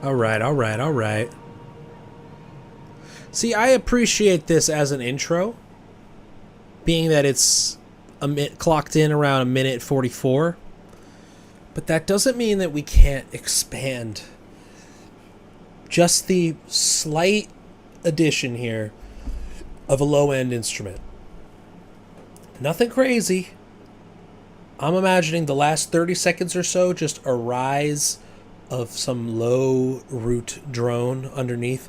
All right. See, I appreciate this as an intro, being that it's clocked in around a minute 44, but that doesn't mean that we can't expand. Just the slight addition here of a low-end instrument. Nothing crazy. I'm imagining the last 30 seconds or so, just a rise of some low root drone underneath.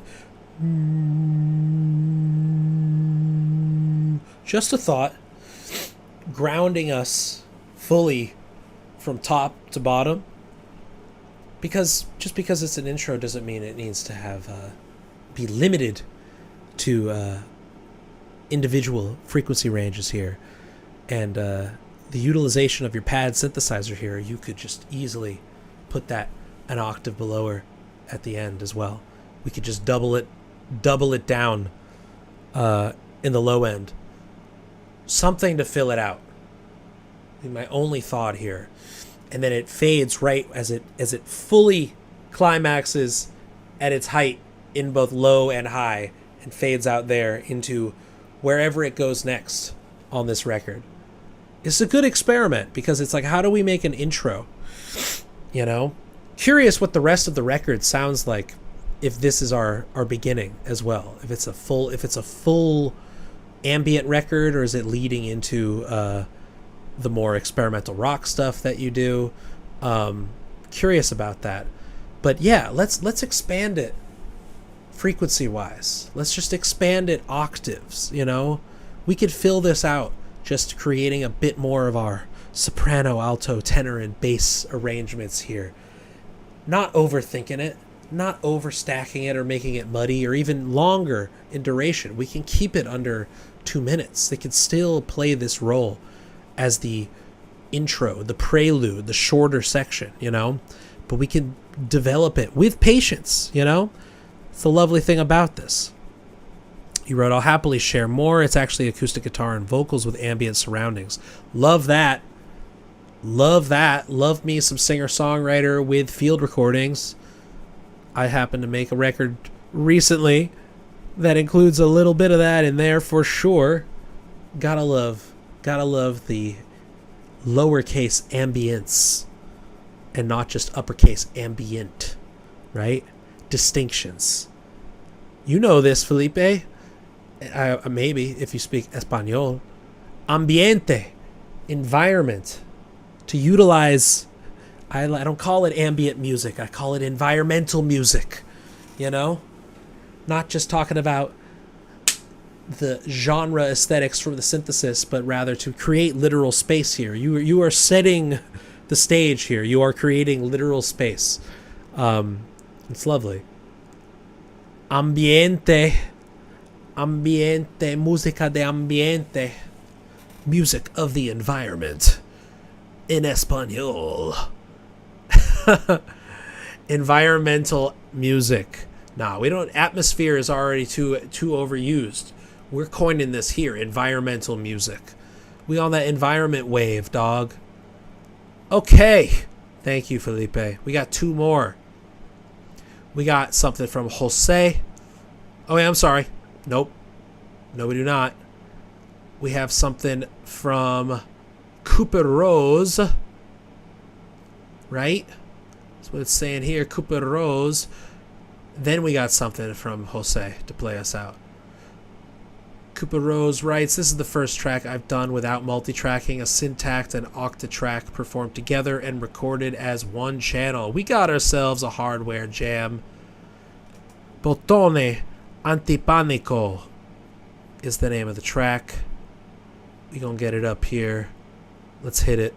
Just a thought. Grounding us fully from top to bottom. Because just because it's an intro doesn't mean it needs to have be limited to individual frequency ranges here. And the utilization of your pad synthesizer here, you could just easily put that an octave below her at the end as well. We could just double it down in the low end. Something to fill it out. My only thought here. And then it fades right as it fully climaxes at its height in both low and high, and fades out there into wherever it goes next on this record. It's a good experiment because it's like, how do we make an intro? You know? Curious what the rest of the record sounds like if this is our beginning as well. If it's a full ambient record, or is it leading into the more experimental rock stuff that you do? Curious about that. But yeah, let's expand it frequency wise. Let's just expand it octaves, you know? We could fill this out just creating a bit more of our soprano, alto, tenor, and bass arrangements here. Not overthinking it, not overstacking it or making it muddy or even longer in duration. We can keep it under 2 minutes. They can still play this role as the intro, the prelude, the shorter section, you know? But we can develop it with patience, you know? It's the lovely thing about this. You wrote, I'll happily share more. It's actually acoustic guitar and vocals with ambient surroundings. Love that. Love that. Love me some singer-songwriter with field recordings. I happened to make a record recently that includes a little bit of that in there for sure. Gotta love the lowercase ambience and not just uppercase ambient, right? Distinctions. You know this, Felipe. Maybe if you speak Espanol. Ambiente, environment. To utilize, I don't call it ambient music, I call it environmental music, you know? Not just talking about the genre aesthetics from the synthesis, but rather to create literal space here. You are setting the stage here. You are creating literal space. It's lovely. Ambiente. Ambiente, música de ambiente. Music of the environment. In Espanol. Environmental music. Nah, we don't. Atmosphere is already too overused. We're coining this here. Environmental music. We on that environment wave, dog. Okay. Thank you, Felipe. We got 2 more. We got something from Jose. Oh, yeah, I'm sorry. Nope. No, we do not. We have something from Cooper Rose. Right? That's what it's saying here. Cooper Rose. Then we got something from Jose to play us out. Cooper Rose writes, this is the first track I've done without multi-tracking, a syntax and octatrack performed together and recorded as one channel. We got ourselves a hardware jam. Bottone Antipanico is the name of the track. We gonna get it up here. Let's hit it.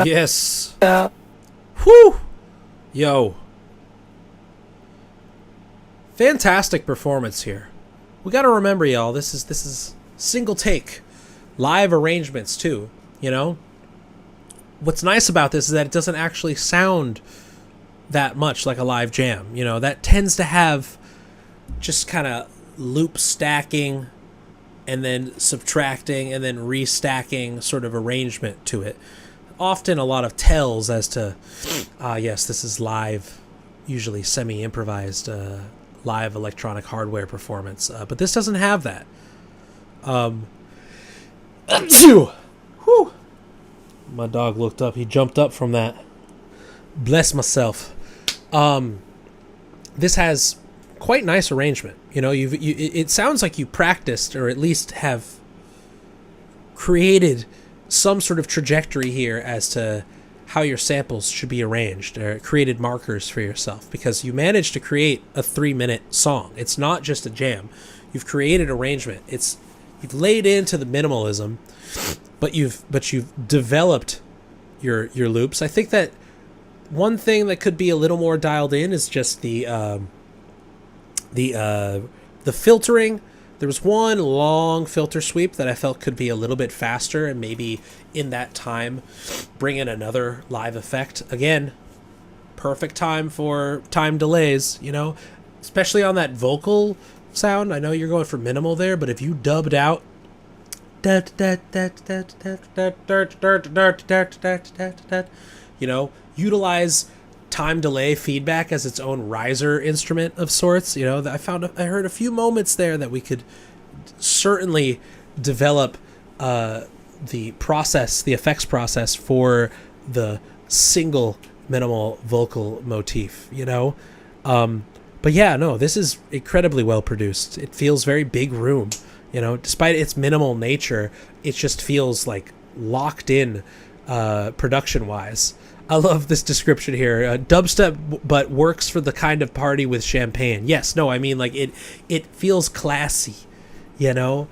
Yes. Whew. Yo. Fantastic performance here. We got to remember, y'all, this is single take. Live arrangements too, you know? What's nice about this is that it doesn't actually sound that much like a live jam. You know, that tends to have just kind of loop stacking and then subtracting and then restacking sort of arrangement to it. Often a lot of tells as to, yes, this is live, usually semi-improvised live electronic hardware performance. But this doesn't have that. Whew. My dog looked up. He jumped up from that. Bless myself. This has quite nice arrangement. You know, it sounds like you practiced or at least have created some sort of trajectory here as to how your samples should be arranged, or created markers for yourself, because you managed to create a 3-minute song. It's not just a jam. You've created arrangement. You've laid into the minimalism, but you've developed your loops. I think that one thing that could be a little more dialed in is just the filtering. There was one long filter sweep that I felt could be a little bit faster, and maybe in that time bring in another live effect. Again, perfect time for time delays, especially on that vocal sound. I know you're going for minimal there, but if you dubbed out utilize time delay feedback as its own riser instrument of sorts. I heard a few moments there that we could certainly develop the effects process for the single minimal vocal motif. But yeah, no, this is incredibly well produced. It feels very big room. Despite its minimal nature, it just feels like locked in production wise. I love this description here. Dubstep, but works for the kind of party with champagne. Yes, no, I mean, like, it feels classy, the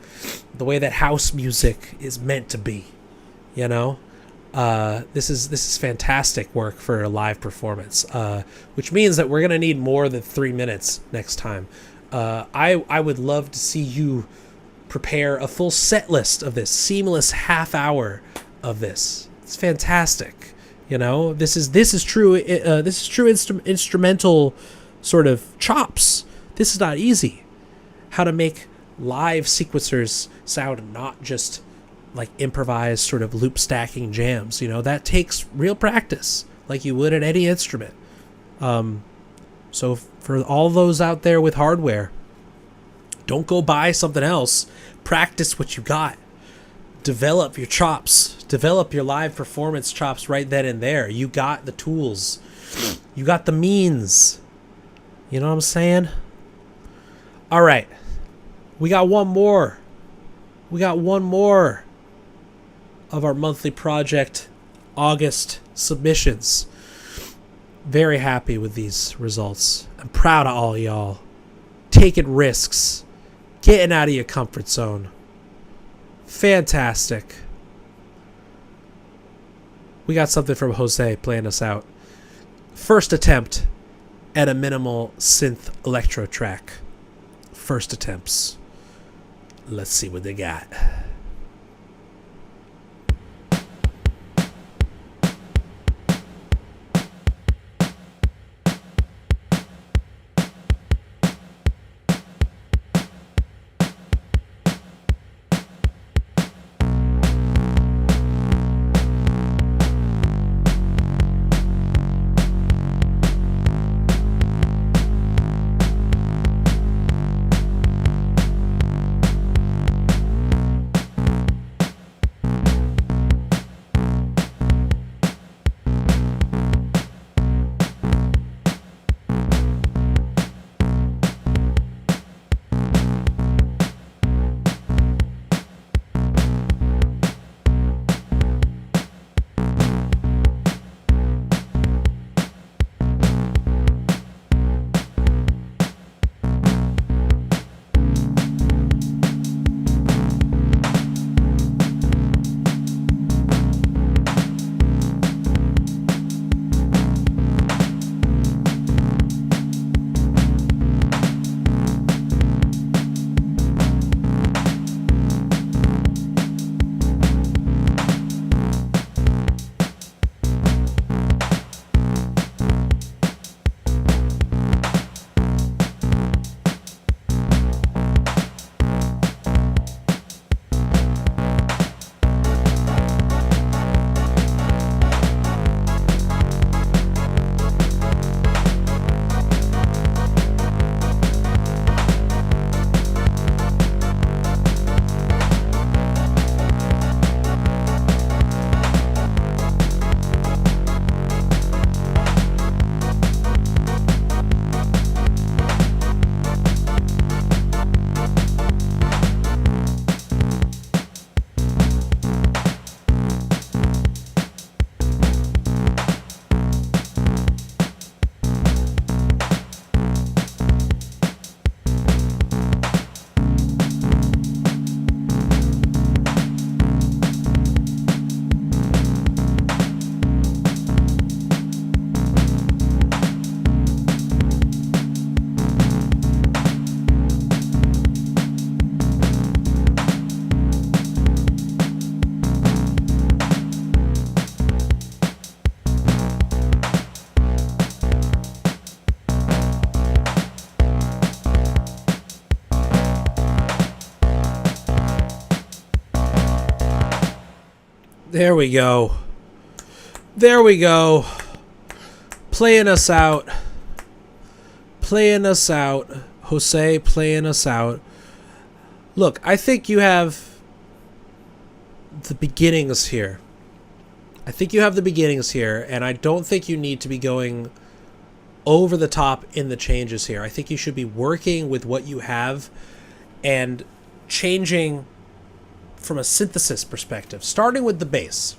way that house music is meant to be, This is fantastic work for a live performance, which means that we're going to need more than 3 minutes next time. I would love to see you prepare a full set list of this, seamless half hour of this. It's fantastic. This is true instrumental sort of chops. This is not easy. How to make live sequencers sound not just like improvised sort of loop stacking jams. That takes real practice, like you would at any instrument. So for all those out there with hardware, don't go buy something else. Practice what you got. Develop your chops. Develop your live performance chops right then and there. You got the tools. You got the means. You know what I'm saying? All right. We got one more. Of our monthly project August submissions. Very happy with these results. I'm proud of all y'all. Taking risks. Getting out of your comfort zone. Fantastic. We got something from Jose playing us out. First attempt at a minimal synth electro track. First attempts. Let's see what they got. There we go. There we go. Playing us out. Playing us out. Jose playing us out. Look, I think you have the beginnings here. I think you have the beginnings here, and I don't think you need to be going over the top in the changes here. I think you should be working with what you have and changing from a synthesis perspective, starting with the bass.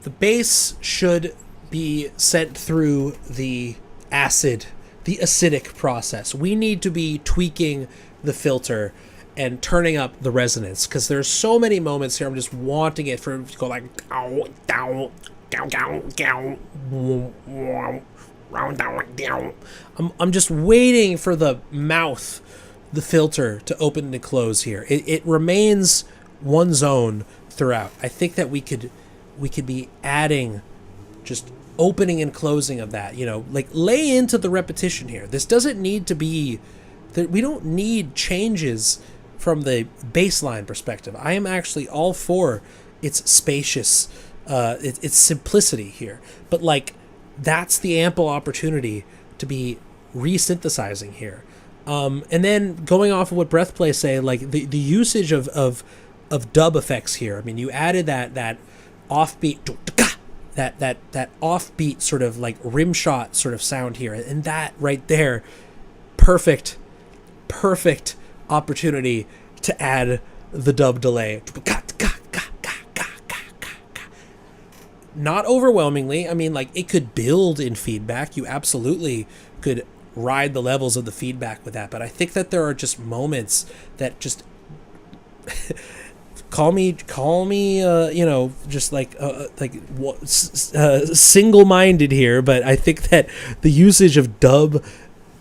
The bass should be sent through the acidic process. We need to be tweaking the filter and turning up the resonance, because there's so many moments here I'm just wanting it for to go like I'm just waiting for the mouth, the filter, to open and close here. It remains one zone throughout. I think that we could be adding just opening and closing of that, like lay into the repetition here. This doesn't need to be that. We don't need changes from the baseline perspective. I am actually all for its spacious, its simplicity here, but like that's the ample opportunity to be resynthesizing here. And then going off of what Breathplay say, like the usage of dub effects here. I mean, you added that offbeat, that offbeat sort of like rim shot sort of sound here, and that right there, perfect opportunity to add the dub delay. Not overwhelmingly. I mean, like, it could build in feedback. You absolutely could ride the levels of the feedback with that. But I think that there are just moments that just call me, just like single-minded here. But I think that the usage of dub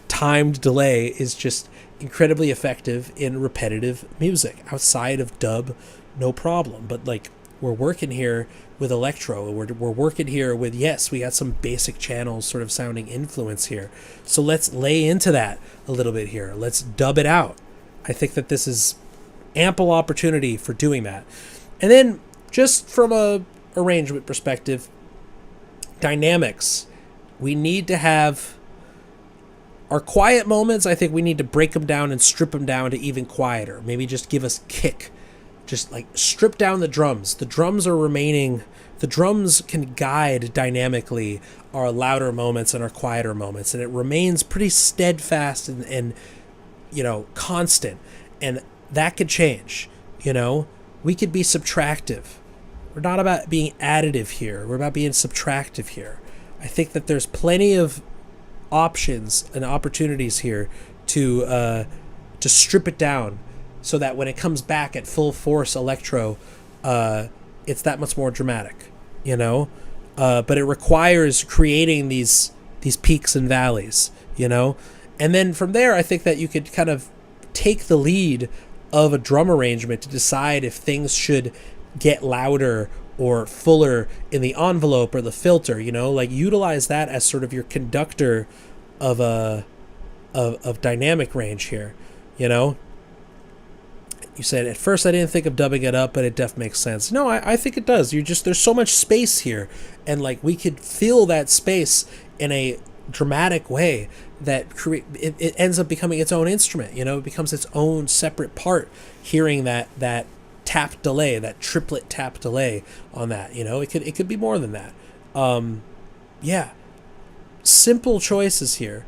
timed delay is just incredibly effective in repetitive music. Outside of dub, no problem. But like, we're working here with electro, we're working here with, yes, we got some basic channels sort of sounding influence here, so let's lay into that a little bit here. Let's dub it out. I think that this is ample opportunity for doing that. And then just from a arrangement perspective, dynamics, we need to have our quiet moments. I think we need to break them down and strip them down to even quieter. Maybe just give us kick. Just like strip down the drums. The drums are remaining. The drums can guide dynamically our louder moments and our quieter moments, and it remains pretty steadfast and constant. And that could change. We could be subtractive. We're not about being additive here. We're about being subtractive here. I think that there's plenty of options and opportunities here to strip it down, so that when it comes back at full force electro, it's that much more dramatic, but it requires creating these peaks and valleys, and then from there, I think that you could kind of take the lead of a drum arrangement to decide if things should get louder or fuller in the envelope or the filter, like utilize that as sort of your conductor of dynamic range here, You said, at first I didn't think of dubbing it up, but it def makes sense. No, I think it does. There's so much space here, and like we could fill that space in a dramatic way that it ends up becoming its own instrument. It becomes its own separate part. Hearing that tap delay, that triplet tap delay on that, it could be more than that. Yeah, simple choices here.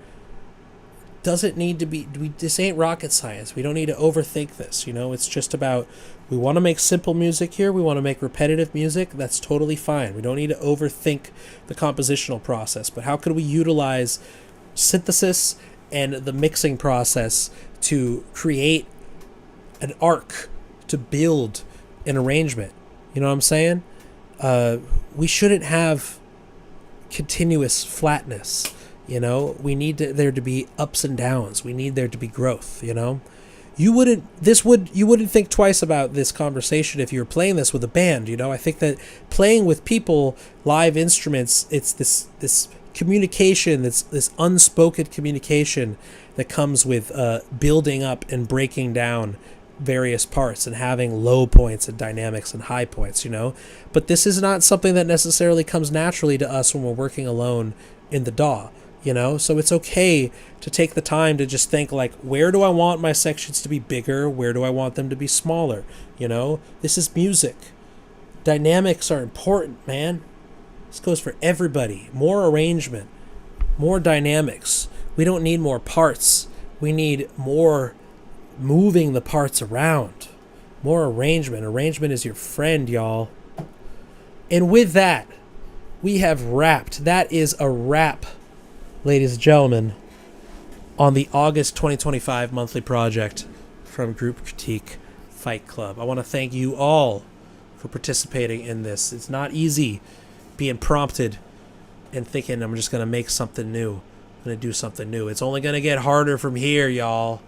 Doesn't need to be, this ain't rocket science. We don't need to overthink this. It's just about, we want to make simple music here. We want to make repetitive music. That's totally fine. We don't need to overthink the compositional process, but how could we utilize synthesis and the mixing process to create an arc, to build an arrangement? You know what I'm saying? We shouldn't have continuous flatness. We need there to be ups and downs. We need there to be growth. You wouldn't think twice about this conversation if you were playing this with a band. I think that playing with people, live instruments, it's this communication, this unspoken communication that comes with building up and breaking down various parts and having low points and dynamics and high points, you know. But this is not something that necessarily comes naturally to us when we're working alone in the DAW, you know. So it's okay to take the time to just think, like, where do I want my sections to be bigger? Where do I want them to be smaller? You know, this is music. Dynamics are important, man. This goes for everybody. More arrangement, more dynamics. We don't need more parts. We need more moving the parts around. More arrangement. Arrangement is your friend, y'all. And with that, we have wrapped. That is a wrap, ladies and gentlemen, on the August 2025 monthly project from Group Critique Fight Club. I want to thank you all for participating in this. It's not easy being prompted and thinking I'm just going to make something new. I'm going to do something new. It's only going to get harder from here, y'all.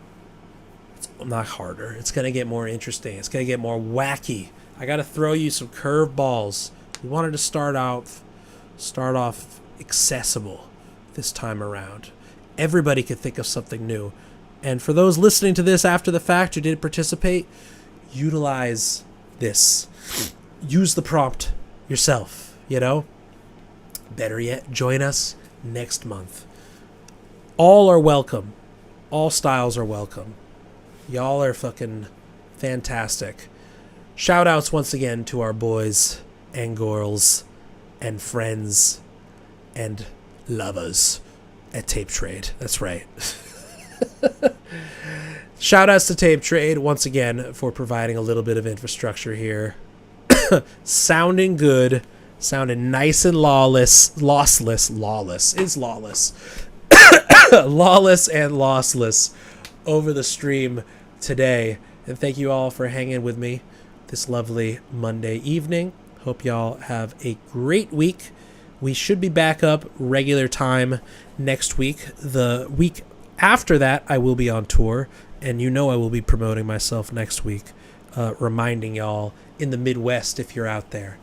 It's not harder. It's going to get more interesting. It's going to get more wacky. I got to throw you some curveballs. We wanted to start off accessible this time around. Everybody could think of something new. And for those listening to this after the fact who didn't participate, utilize this. Use the prompt yourself, you know? Better yet, join us next month. All are welcome. All styles are welcome. Y'all are fucking fantastic. Shout outs once again to our boys and girls and friends and lovers at Tape Trade. That's right. Shout outs to Tape Trade once again for providing a little bit of infrastructure here. Sounding good. Sounding nice and lawless. Lawless is lawless. Lawless and lossless over the stream today. And thank you all for hanging with me this lovely Monday evening. Hope y'all have a great week. We should be back up regular time next week. The week after that, I will be on tour. And you know I will be promoting myself next week. Reminding y'all in the Midwest, if you're out there,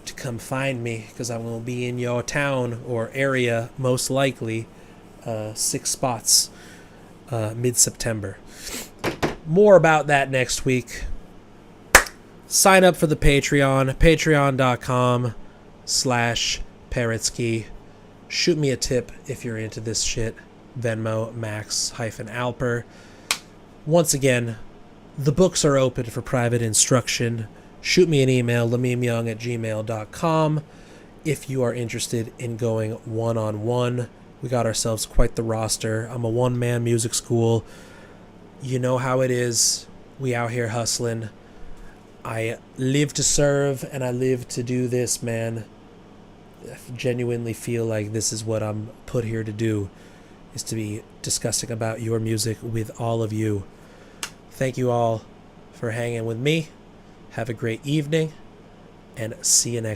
to come find me, because I will be in your town or area, most likely, 6 spots, mid-September. More about that next week. Sign up for the Patreon, patreon.com/Paritsky. Shoot me a tip if you're into this shit. Venmo, Max-Alper. Once again, the books are open for private instruction. Shoot me an email, lamimyoung@gmail.com, if you are interested in going one-on-one. We got ourselves quite the roster. I'm a one-man music school. You know how it is. We out here hustling. I live to serve, and I live to do this, man. I genuinely feel like this is what I'm put here to do, is to be discussing about your music with all of you. Thank you all for hanging with me. Have a great evening, and see you next